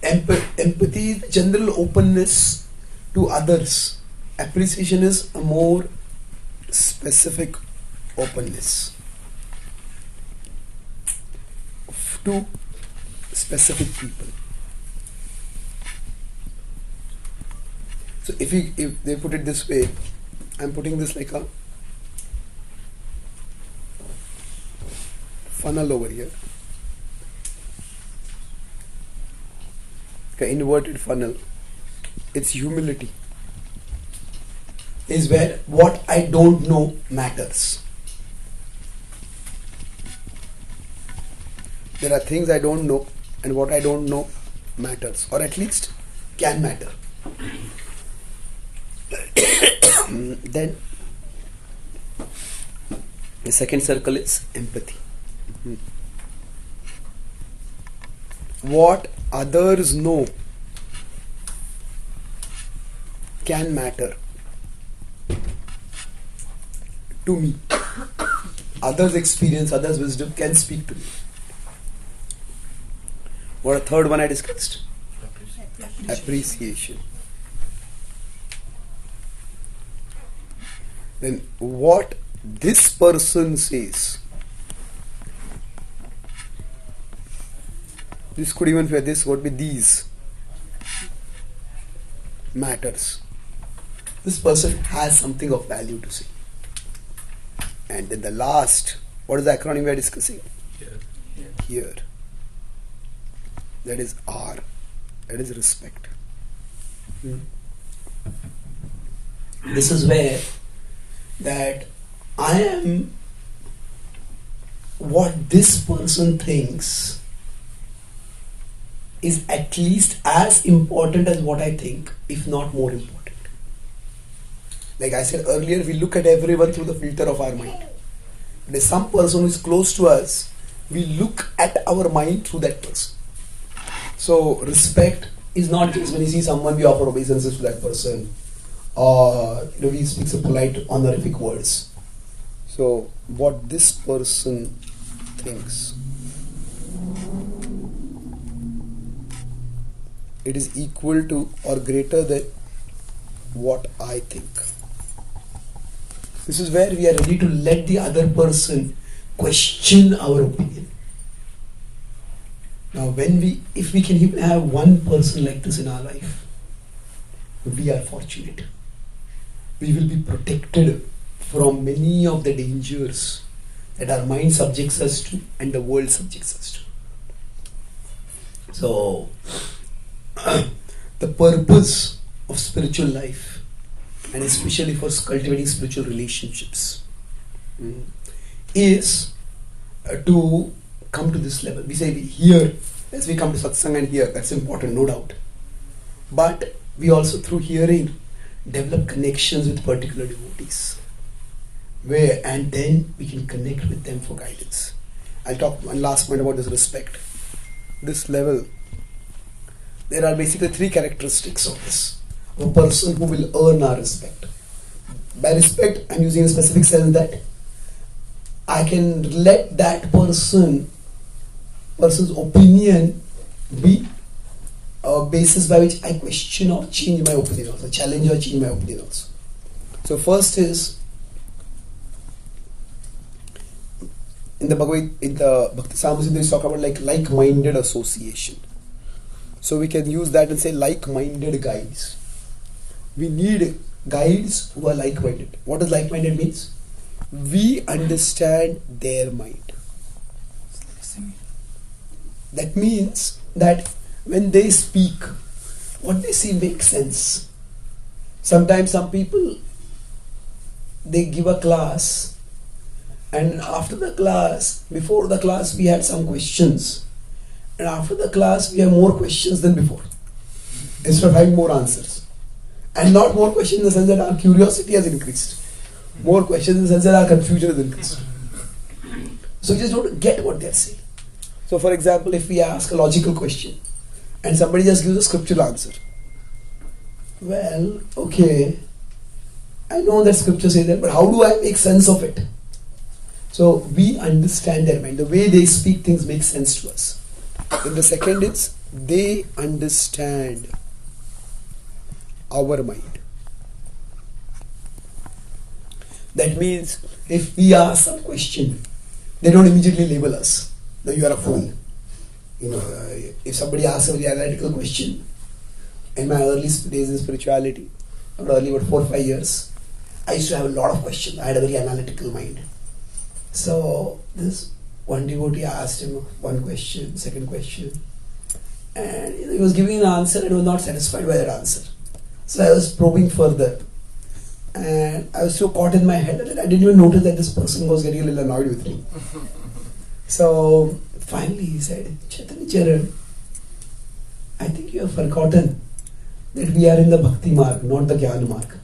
A: empathy is general openness to others. Appreciation is a more specific openness to specific people. So if they put it this way, I'm putting this like a funnel over here. Like an inverted funnel. It's humility. Is where what I don't know matters. There are things I don't know, and what I don't know matters, or at least can matter. Then the second circle is empathy. What others know can matter to me. Others' experience, others' wisdom can speak to me. What a third one I discussed? Appreciation. Then what this person says, this could even be this, would be these, matters. This person has something of value to say. And then the last, what is the acronym we are discussing? Here. That is R. That is respect. This is where that I am what this person thinks is at least as important as what I think, if not more important. Like I said earlier, we look at everyone through the filter of our mind. There's some person who is close to us, we look at our mind through that person. So respect is not just when you see someone we offer obeisances to that person, or we speak some polite honorific words. So what this person thinks, it is equal to or greater than what I think. This is where we are ready to let the other person question our opinion. Now, if we can even have one person like this in our life, we are fortunate. We will be protected from many of the dangers that our mind subjects us to and the world subjects us to. So, the purpose of spiritual life, and especially for cultivating spiritual relationships, is to come to this level. We say we hear, as we come to satsang and hear, that's important, no doubt. But we also, through hearing, develop connections with particular devotees, and then we can connect with them for guidance. I'll talk one last point about this respect. This level, there are basically three characteristics of this. A person who will earn our respect. By respect, I'm using a specific sense that I can let that person's opinion be a basis by which I question or change my opinion also, challenge or change my opinion also. So first is, in the Bhakti Samhita, they talk about like-minded association. So we can use that and say like-minded guides. We need guides who are like-minded. What does like-minded means? We understand their mind. That means that when they speak, what they see makes sense. Sometimes some people, they give a class, and after the class, before the class we had some questions, and after the class we have more questions than before, instead of having more answers. And not more questions in the sense that our curiosity has increased, more questions in the sense that our confusion has increased. So we just don't get what they're saying. So for example, if we ask a logical question and somebody just gives a scriptural answer, well, okay, I know that scripture says that, but how do I make sense of it? So we understand their mind. The way they speak things make sense to us. Then the second is, they understand our mind. That means if we ask some question, they don't immediately label us. No, you are a fool. If somebody asks a very analytical question, in my early days in spirituality, early about 4 or 5 years, I used to have a lot of questions. I had a very analytical mind. So this one devotee asked him one question, second question, and he was giving an answer and was not satisfied by that answer. So I was probing further, and I was so caught in my head that I didn't even notice that this person was getting a little annoyed with me. So finally he said, Chaitanya Charan, I think you have forgotten that we are in the Bhakti mark, not the Jnana mark.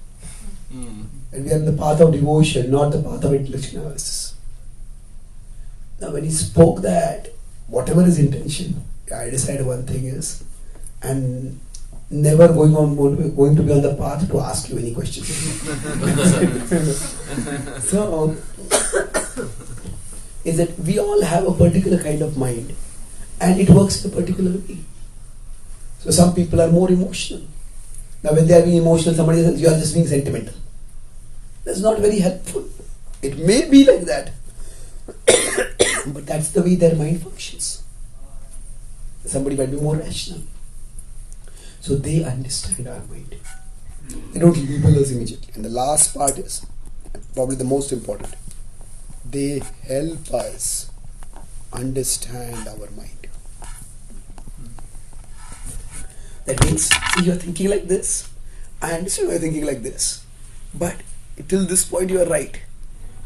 A: And we are in the path of devotion, not the path of intellectual analysis. Now when he spoke that, whatever his intention, I decided one thing is, I'm never going to be on the path to ask you any questions. So, is that we all have a particular kind of mind, and it works in a particular way. So some people are more emotional. Now when they are being emotional, somebody says, you are just being sentimental. That's not very helpful. It may be like that, but that's the way their mind functions. Somebody might be more rational. So they understand our mind. They don't label us immediately. And the last part is probably the most important. They help us understand our mind. That means, see, you are thinking like this. I understand you are thinking like this. But till this point you are right.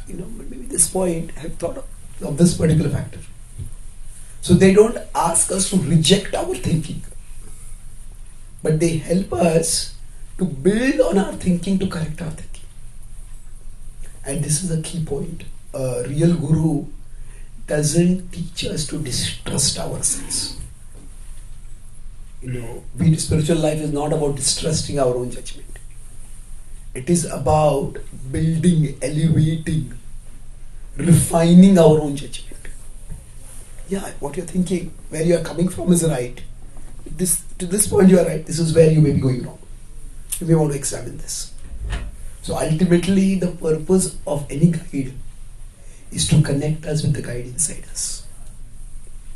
A: But maybe this point I have thought of this particular factor. So they don't ask us to reject our thinking, but they help us to build on our thinking to correct our thinking. And this is a key point. A real guru doesn't teach us to distrust ourselves. Spiritual life is not about distrusting our own judgment. It is about building, elevating, refining our own judgment. Yeah, what you're thinking, where you are coming from is right. To this point you are right. This is where you may be going wrong. You may want to examine this. So ultimately, the purpose of any guide is to connect us with the guide inside us.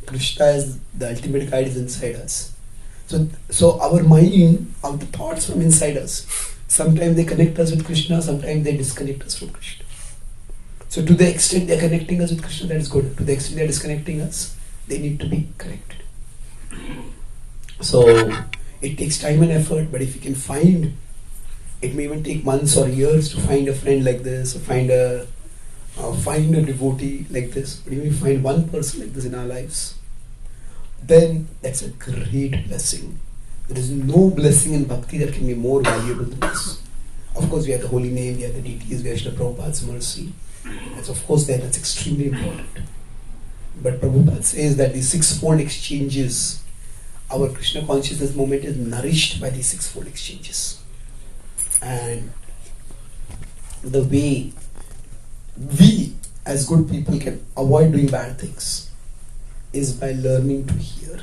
A: Krishna is the ultimate guide is inside us. So our mind, our thoughts from inside us, sometimes they connect us with Krishna, sometimes they disconnect us from Krishna. So to the extent they are connecting us with Krishna, that is good. To the extent they are disconnecting us, they need to be corrected. So it takes time and effort, but if you can find, it may even take months or years to find a friend like this, or find a devotee like this. But if you find one person like this in our lives, then that's a great blessing. There is no blessing in bhakti that can be more valuable than this. Of course, we have the holy name, we have the deities, we have Srila Prabhupada's mercy. That's of course there, that's extremely important. But Prabhupada says that these sixfold exchanges, our Krishna consciousness moment is nourished by these sixfold exchanges. And the way we as good people can avoid doing bad things is by learning to hear.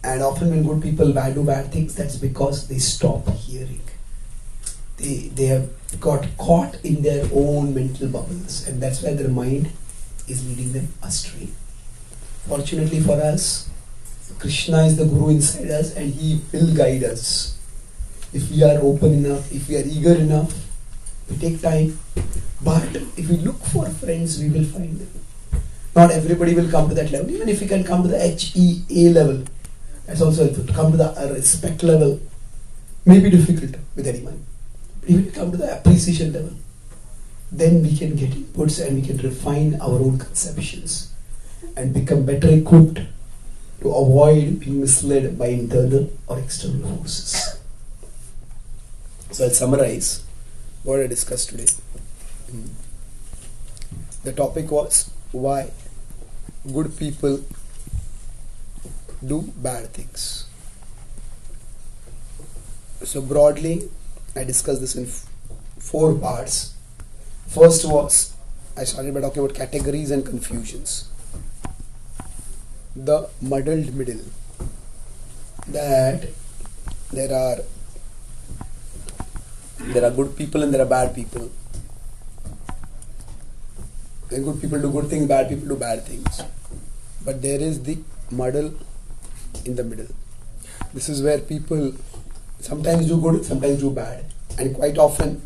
A: And often when good people do bad things, that's because they stop hearing. They have got caught in their own mental bubbles, and that's why their mind is leading them astray. Fortunately for us, Krishna is the Guru inside us, and He will guide us. If we are open enough, if we are eager enough, we take time. But if we look for friends, we will find them. Not everybody will come to that level. Even if we can come to the H.E.A. level, that's also helpful. To come to the respect level may be difficult with anyone. But even if we come to the appreciation level, then we can get inputs and we can refine our own conceptions and become better equipped to avoid being misled by internal or external forces. So I'll summarize what I discussed today. The topic was why good people do bad things. So broadly, I discussed this in 4 parts. First was, I started by talking about categories and confusions. The muddled middle. That there are good people and there are bad people. When good people do good things, bad people do bad things. But there is the muddle in the middle. This is where people sometimes do good, sometimes do bad. And quite often,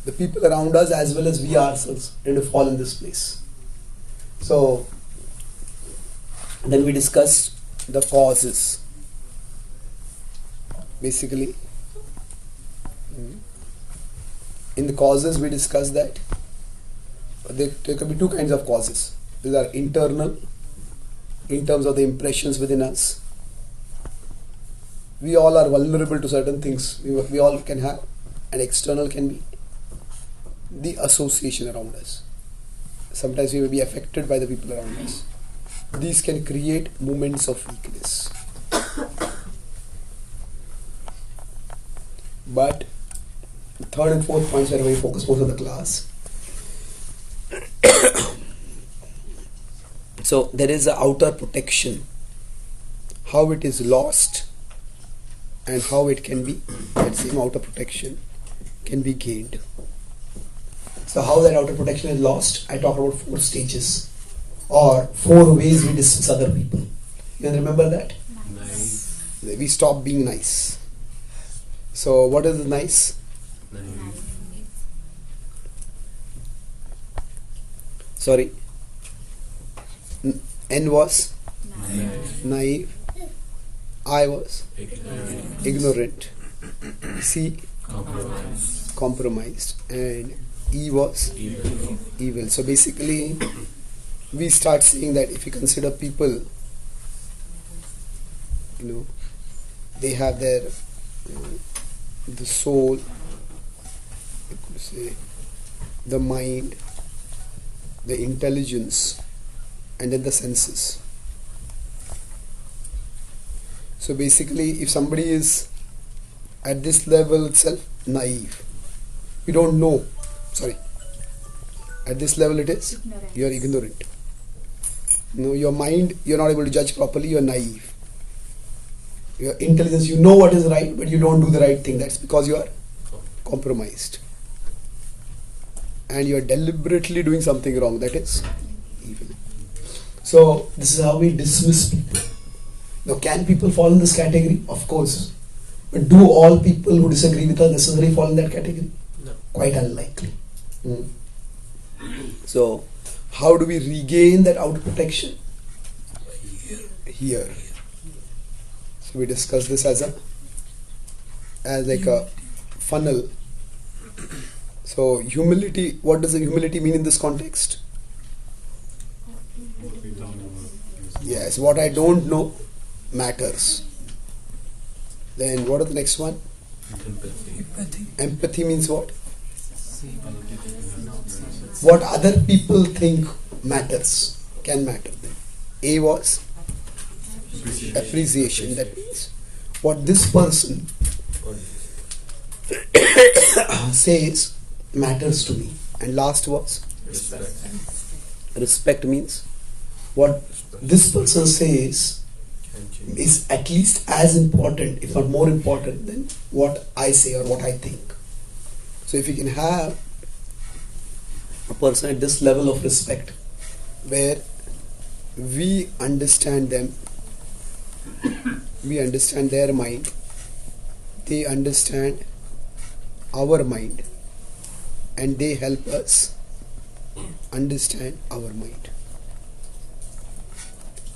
A: the people around us as well as we ourselves tend to fall in this place. So, then we discussed the causes. Basically, in the causes we discussed that there can be 2 kinds of causes. These are internal, in terms of the impressions within us. We all are vulnerable to certain things. We all can have. And external can be the association around us. Sometimes we may be affected by the people around us. These can create moments of weakness. But the 3rd and 4th points where we focus most of the class. So there is an outer protection, how it is lost and how it can be, that same outer protection can be gained. So how that outer protection is lost, I talk about 4 stages or 4 ways we dismiss other people. You can remember that?
C: Nice.
A: We stop being nice. So what is nice? Sorry. N was naive. I was ignorant. C compromised. And E was evil. So basically we start seeing that if you consider people, they have their the soul, you could say, the mind, the intelligence, and then the senses. So basically, if somebody is at this level itself naive, you don't know. Sorry. At this level it is you are ignorant. Your mind, you are not able to judge properly, you are naive. Your intelligence, you know what is right, but you don't do the right thing. That's because you are compromised. And you are deliberately doing something wrong. That is evil. So, this is how we dismiss people. Now, can people fall in this category? Of course. But do all people who disagree with us necessarily fall in that category?
C: No.
A: Quite unlikely. So, how do we regain that outer protection? Here. So we discuss this as like a funnel. So humility, what does the humility mean in this context? Yes, what I don't know matters. Then what are the next one? Empathy means what? What other people think matters, can matter. Then A was appreciation. That means what this person says matters to me. And last was respect means what this person says is at least as important, if not more important, than what I say or what I think. So if you can have a person at this level of respect, where we understand them, we understand their mind, they understand our mind, and they help us understand our mind,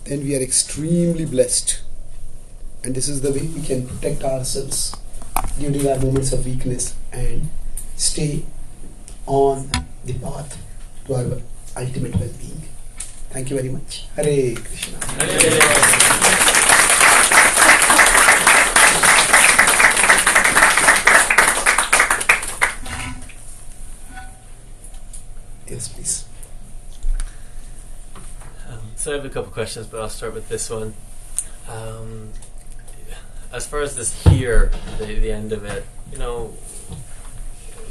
A: then we are extremely blessed. And this is the way we can protect ourselves during our moments of weakness and stay on the path to our ultimate well-being. Thank you very much. Hare Krishna. Yes, please.
G: So I have a couple questions, but I'll start with this one. As far as this here, the end of it,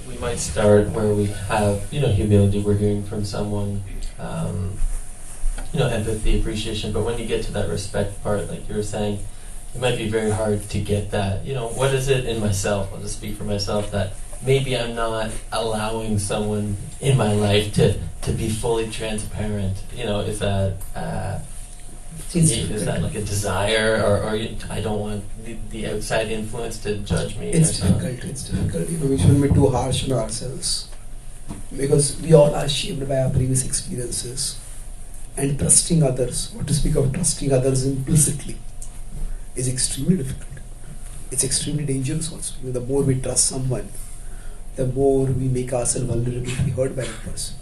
G: we might start where we have, humility, we're hearing from someone, empathy, appreciation, but when you get to that respect part, like you were saying, it might be very hard to get that. What is it in myself, I'll just speak for myself, that maybe I'm not allowing someone in my life to be fully transparent. Is that like a desire, or I don't want the outside influence to judge me?
A: It's difficult. We shouldn't be too harsh on ourselves, because we all are shaped by our previous experiences. And trusting others, what to speak of trusting others implicitly, is extremely difficult. It's extremely dangerous also. The more we trust someone, the more we make ourselves vulnerable to be hurt by that person.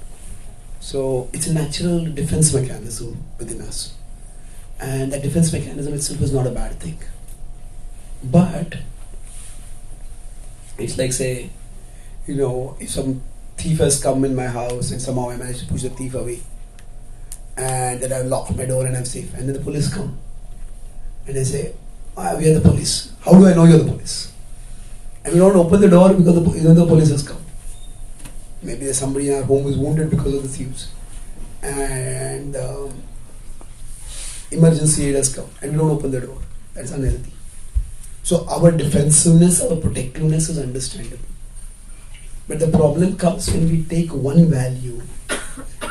A: So it's a natural defense mechanism within us. And that defense mechanism itself is not a bad thing. But it's like, say, if some thief has come in my house and somehow I managed to push the thief away, and then I've locked my door and I'm safe, and then the police come and they say, we are the police. How do I know you're the police? And we don't open the door because the police has come. Maybe there's somebody in our home who's wounded because of the thieves, and emergency aid has come, and we don't open the door. That's unhealthy. So our defensiveness, our protectiveness is understandable. But the problem comes when we take one value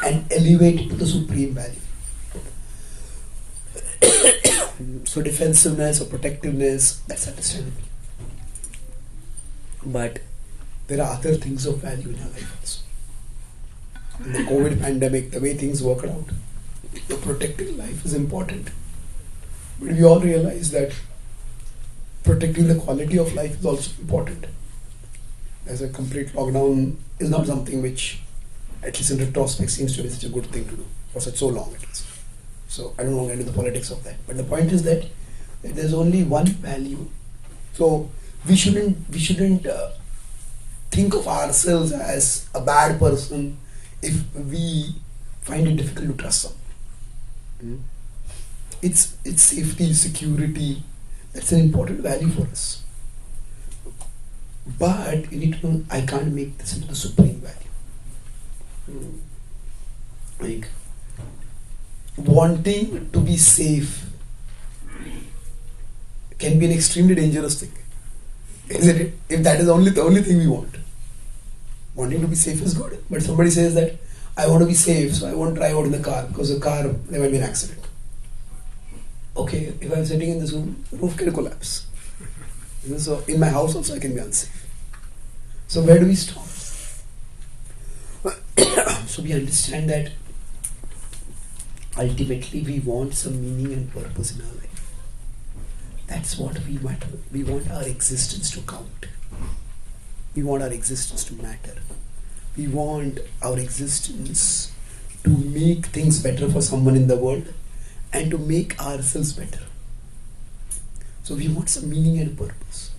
A: and elevate it to the supreme value. So defensiveness or protectiveness, that's understandable. But there are other things of value in our life also. In the COVID pandemic, the way things worked out, the protecting life is important. But we all realize that protecting the quality of life is also important. As a complete lockdown is not something which at least in retrospect, seems to be such a good thing to do for such so long at least. So I don't want to get into the politics of that. But the point is that there's only one value. So we shouldn't think of ourselves as a bad person if we find it difficult to trust someone. It's safety, security. That's an important value for us. But you need to know, I can't make this into the supreme value. Like wanting to be safe can be an extremely dangerous thing, isn't it? If that is the only thing we want. Wanting to be safe is good, but somebody says that I want to be safe, so I won't drive out in the car because the car, there might be an accident. Okay, if I'm sitting in this room, the roof can collapse. So in my house also I can be unsafe. So where do we stop? So we understand that ultimately we want some meaning and purpose in our life. That's what we matter. We want our existence to count. We want our existence to matter. We want our existence to make things better for someone in the world and to make ourselves better. So we want some meaning and purpose.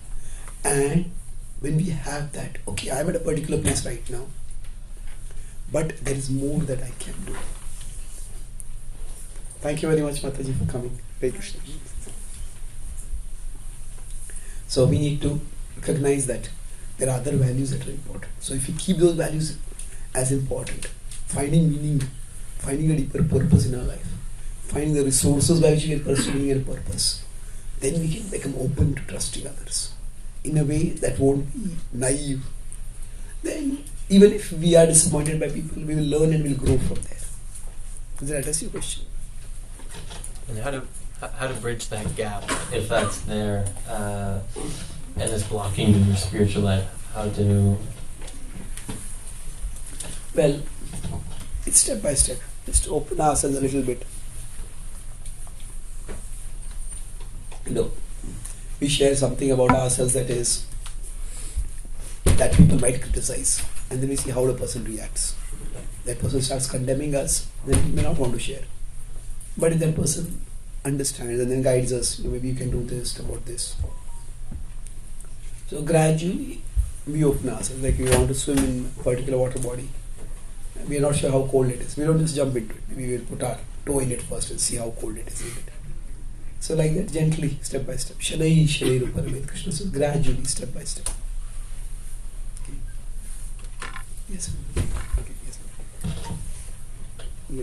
A: And when we have that, okay, I'm at a particular place right now, but there is more that I can do. Thank you very much, Mataji, for coming. Hare Krishna. So we need to recognize that there are other values that are important. So if we keep those values as important, finding meaning, finding a deeper purpose in our life, finding the resources by which we can pursue meaning and purpose, then we can become open to trusting others in a way that won't be naive. Then even if we are disappointed by people, we will learn and we'll grow from there. Does that address your question?
G: And how to bridge that gap if that's there and is blocking your spiritual life? How to?
A: Well, it's step by step. Just open ourselves a little bit. We share something about ourselves that people might criticize, and then we see how the person reacts. That person starts condemning us, then we may not want to share. But if that person understands and then guides us, maybe you can do this about this. So gradually we open ourselves. Like we want to swim in a particular water body. We are not sure how cold it is. We don't just jump into it. We will put our toe in it first and see how cold it is. So like that, gently, step by step. Shanai Shanai Rupa Krishna. So gradually, step by step. Okay. Yes. Okay. Yes.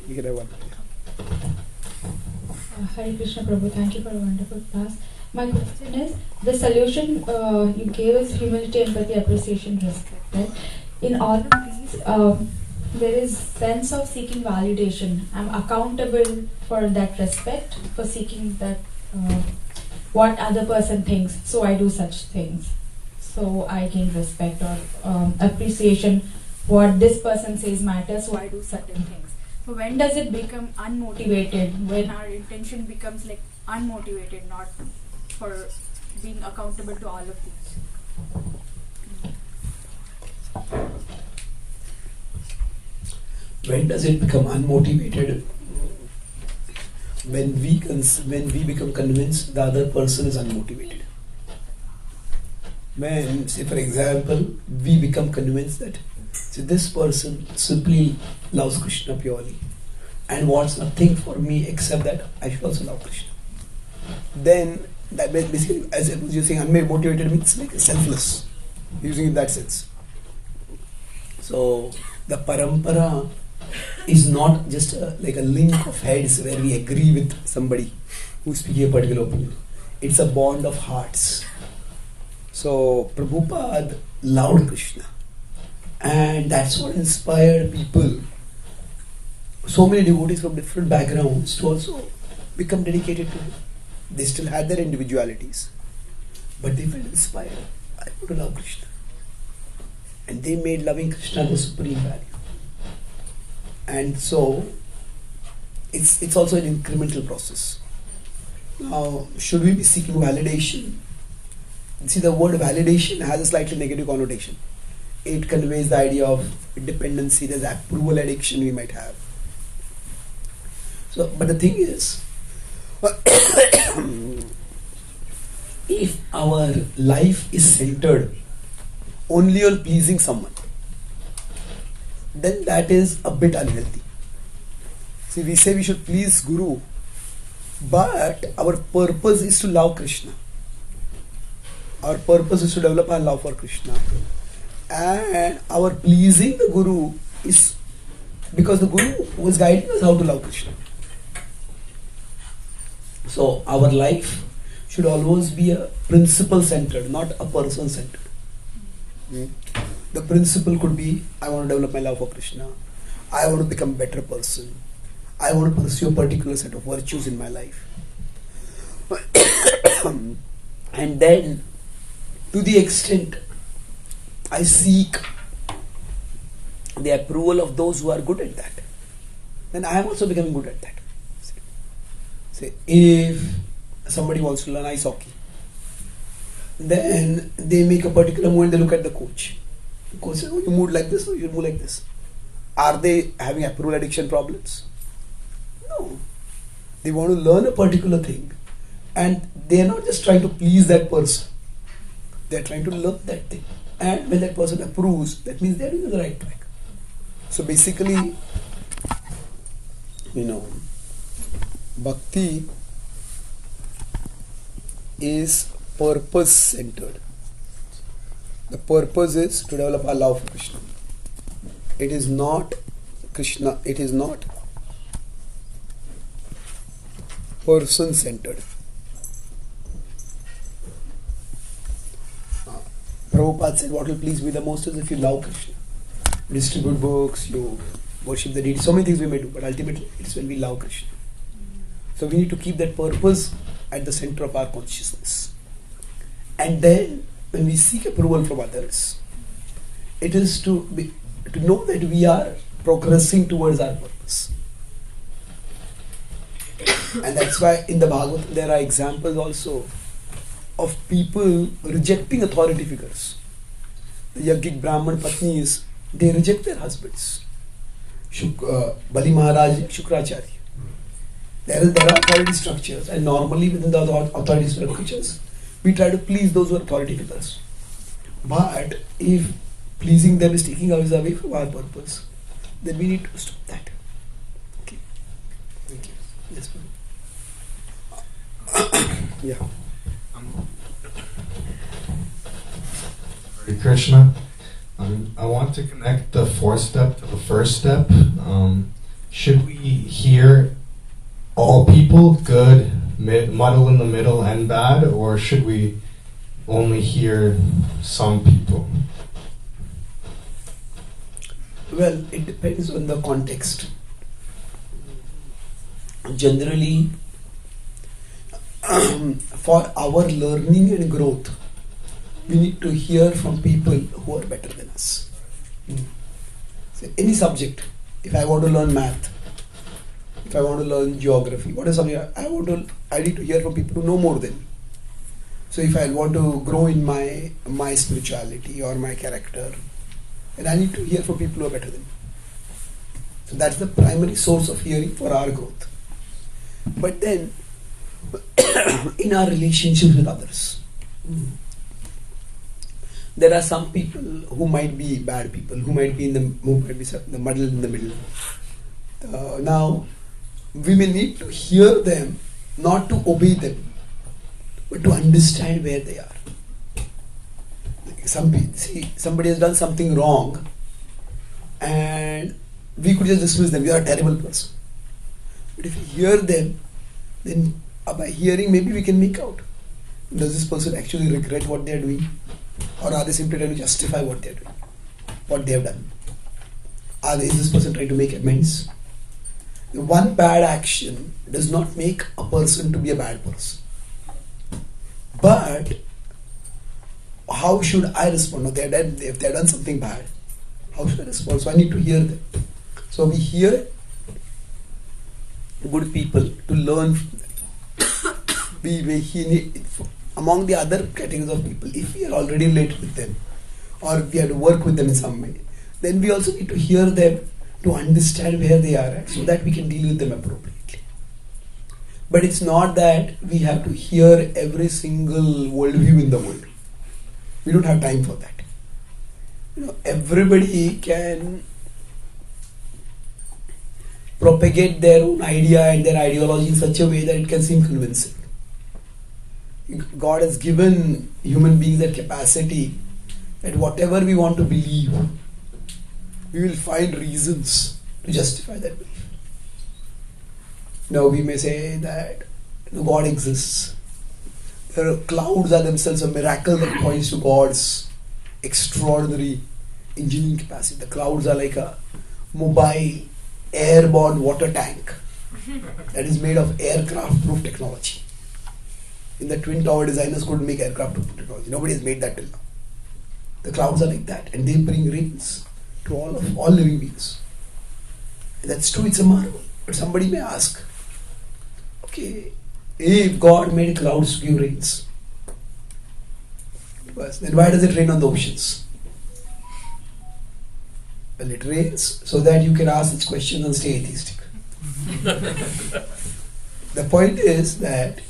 A: You can have one.
H: Hare Krishna Prabhu, thank you for a wonderful class. My question is, the solution you gave is humility, empathy, appreciation, respect. Right? In all of these, there is sense of seeking validation. I'm accountable for that respect, for seeking that what other person thinks, so I do such things. So I gain respect or appreciation. What this person says matters, so I do certain things. So when does it become unmotivated? When our intention becomes like unmotivated, not for being accountable to all of these.
A: When does it become unmotivated? When we become convinced the other person is unmotivated. When, say for example, we become convinced that this person simply loves Krishna purely and wants nothing for me except that I should also love Krishna. Then that basically, as you're saying, unmotivated means like selfless, using it in that sense. So the parampara is not just like a link of heads where we agree with somebody who's speaking a particular opinion. It's a bond of hearts. So Prabhupada loved Krishna, and that's what inspired people, so many devotees from different backgrounds, to also become dedicated to him. They still had their individualities, but they felt inspired. I want to love Krishna, and they made loving Krishna the supreme value. And so it's also an incremental process. Now, should we be seeking validation? See, the word validation has a slightly negative connotation. it conveys the idea of dependency, there's approval addiction we might have. So, but the thing is, if our life is centered only on pleasing someone, then that is a bit unhealthy. See, we say we should please Guru, but our purpose is to love Krishna. Our purpose is to develop our love for Krishna. And our pleasing the Guru is because the Guru was guiding us how to love Krishna. So our life should always be a principle centered, not a person centered. The principle could be, I want to develop my love for Krishna. I want to become a better person. I want to pursue a particular set of virtues in my life. And then, to the extent I seek the approval of those who are good at that, then I am also becoming good at that. Say, if somebody wants to learn ice hockey, then they make a particular move and they look at the coach. The coach says, oh, you move like this, or you move like this. Are they having approval addiction problems? No. They want to learn a particular thing, and they are not just trying to please that person. They are trying to learn that thing. And when that person approves, that means they are doing the right track. So basically, Bhakti is purpose centered. The purpose is to develop our love for Krishna. It is not Krishna, it is not person centered. Prabhupada said, what will please me the most is if you love Krishna. You distribute books, you worship the deity, so many things we may do, but ultimately it's when we love Krishna. So we need to keep that purpose at the center of our consciousness. And then when we seek approval from others, it is to know that we are progressing towards our purpose. And that's why in the Bhagavatam there are examples also of people rejecting authority figures. The Yajnik Brahman Patnis, they reject their husbands. Bali Maharaj, Shukracharya. There are authority structures, and normally within the authority structures, we try to please those who are authority figures. But if pleasing them is taking us away from our purpose, then we need to stop that. Okay. Thank you. Yes, ma'am. Yeah.
I: Hare Krishna. I want to connect the fourth step to the first step. Should we hear all people, good, muddle in the middle, and bad, or should we only hear some people?
A: Well, it depends on the context. Generally, for our learning and growth, we need to hear from people who are better than us. So any subject, if I want to learn math, if I want to learn geography, what is something I need to hear from people who know more than me. So if I want to grow in my spirituality or my character, then I need to hear from people who are better than me. So that's the primary source of hearing for our growth. But then, in our relationships with others, there are some people who might be bad people, who might be in the muddle in the middle. Now, we may need to hear them, not to obey them, but to understand where they are. Somebody has done something wrong, and we could just dismiss them. You are a terrible person. But if we hear them, then by hearing, maybe we can make out, does this person actually regret what they are doing, or are they simply trying to justify what they are doing, what they have done? Is this person trying to make amends? One bad action does not make a person to be a bad person. But how should I respond? If they have done something bad, how should I respond? So I need to hear them. So we hear good people to learn from them. Among the other categories of people, if we are already related with them, or we have to work with them in some way, then we also need to hear them to understand where they are at so that we can deal with them appropriately. But it's not that we have to hear every single worldview in the world. We don't have time for that. Everybody can propagate their own idea and their ideology in such a way that it can seem convincing. God has given human beings that capacity that whatever we want to believe, we will find reasons to justify that belief. Now we may say that God exists. Clouds are themselves a miracle that points to God's extraordinary engineering capacity. The clouds are like a mobile airborne water tank that is made of aircraft-proof technology. In the Twin Tower, designers couldn't make aircraft-proof technology. Nobody has made that till now. The clouds are like that, and they bring rains to all living beings. And that's true, it's a marvel. But somebody may ask, okay, if God made clouds to give rains, then why does it rain on the oceans? Well, it rains so that you can ask such questions and stay atheistic. The point is that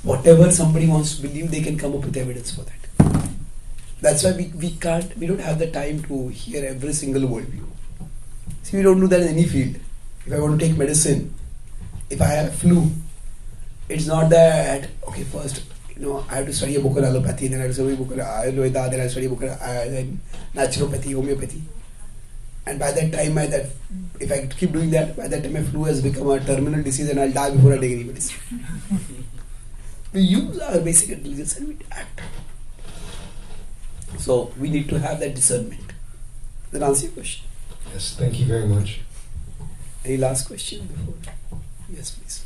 A: whatever somebody wants to believe, they can come up with evidence for that. That's why we don't have the time to hear every single worldview. See, we don't do that in any field. If I want to take medicine, if I have flu, it's not that, okay, first, I have to study a book on allopathy, then I have to study a book on Ayurveda, then I have to study a book on naturopathy, homeopathy. And by that time, if I keep doing that, by that time my flu has become a terminal disease and I'll die before I take any medicine. We use our basic intelligence and we act. So we need to have that discernment. That answer your question?
I: Yes, thank you very much.
A: Any last question before? Yes, please.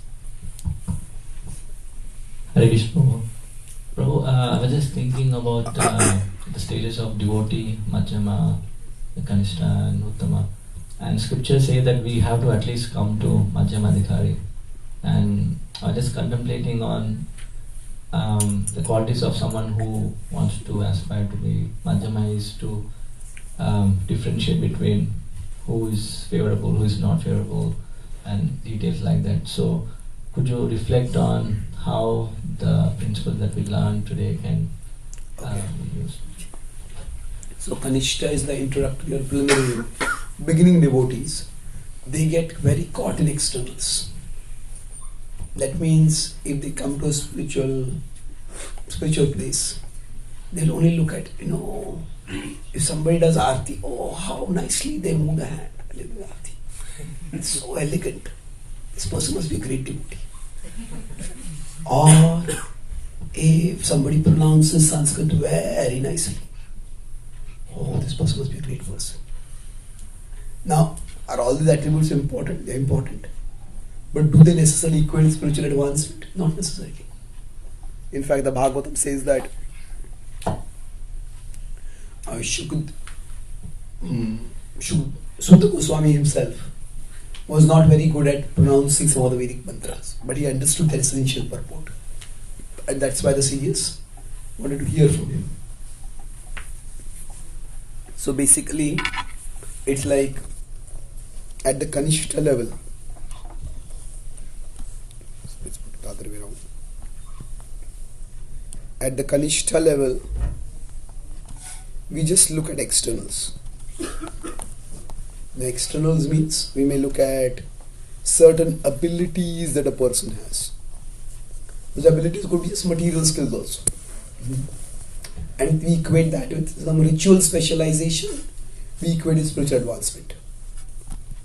J: Hare Krishna. Prabhu, I was just thinking about the stages of devotee, Madhyama, Kanishta and Uttama. And scriptures say that we have to at least come to Madhyamadhikari. And I was just contemplating on the qualities of someone who wants to aspire to be Madhyama is to differentiate between who is favorable, who is not favorable, and details like that. So could you reflect on how the principles that we learned today can be used?
A: So Kanishta is the introductory or preliminary beginning devotees. They get very caught in externals. That means if they come to a spiritual place, they'll only look at, if somebody does Aarti, oh, how nicely they move the hand. Aarti. It's so elegant. This person must be a great devotee. Or if somebody pronounces Sanskrit very nicely, oh, this person must be a great person. Now, are all these attributes important? They are important. But do they necessarily equate spiritual advancement? Not necessarily. In fact, the Bhagavatam says that Sutta Goswami himself was not very good at pronouncing some of the Vedic mantras, but he understood their essential purport. And that's why the sages wanted to hear from him. So basically, it's like at the Kanishta level, let's put it the other way around. At the Kanishta level, we just look at externals. The externals means we may look at certain abilities that a person has. Those abilities could be just material skills also. And we equate that with some ritual specialization. We equate it spiritual advancement.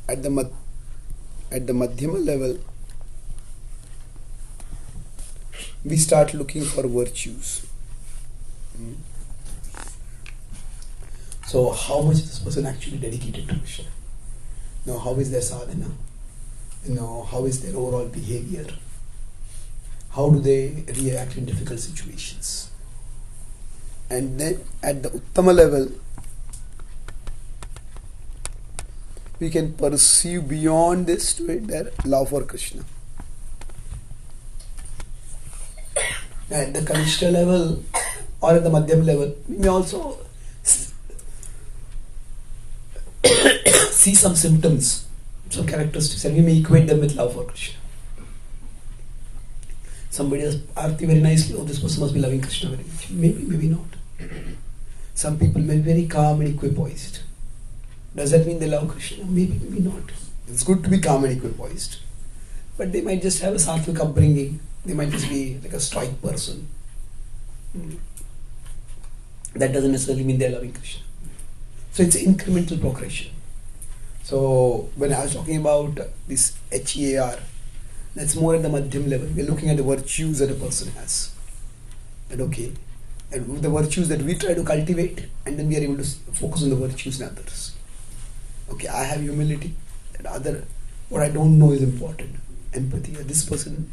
A: At the Madhyama level, we start looking for virtues. So how much is this person actually dedicated to Krishna? Now, how is their sadhana? How is their overall behavior? How do they react in difficult situations? And then at the Uttama level, we can perceive beyond this to it their love for Krishna. At the Kanishta level, or at the Madhyam level, we may also see some symptoms, some characteristics, and we may equate them with love for Krishna. Somebody does Aarti very nicely, oh, this person must be loving Krishna very much. Maybe, maybe not. Some people may be very calm and equipoised. Does that mean they love Krishna? Maybe, maybe not. It's good to be calm and equipoised. But they might just have a sattvic upbringing. They might just be like a stoic person. That doesn't necessarily mean they're loving Krishna. So it's incremental progression. So when I was talking about this H.E.A.R, that's more at the Madhyam level. We're looking at the virtues that a person has. And okay. And the virtues that we try to cultivate, and then we are able to focus on the virtues in others. Okay, I have humility. That what I don't know is important. Empathy. This person,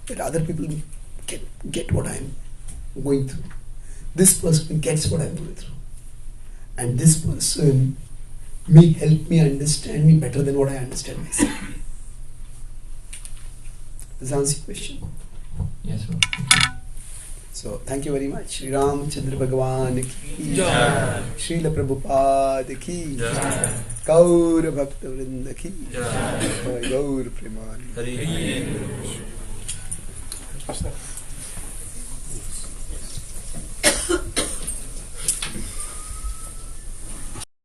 A: that other people can get what I'm going through. This person gets what I'm going through. And this person may help me understand me better than what I understand myself. Does that answer your question?
J: Yes, sir.
A: So, thank you very much. Shri Ramachandra Bhagavan ki jai. Srila Prabhupada ki jai. Gaur Bhakta Vrinda ki jai. Gaur Premani.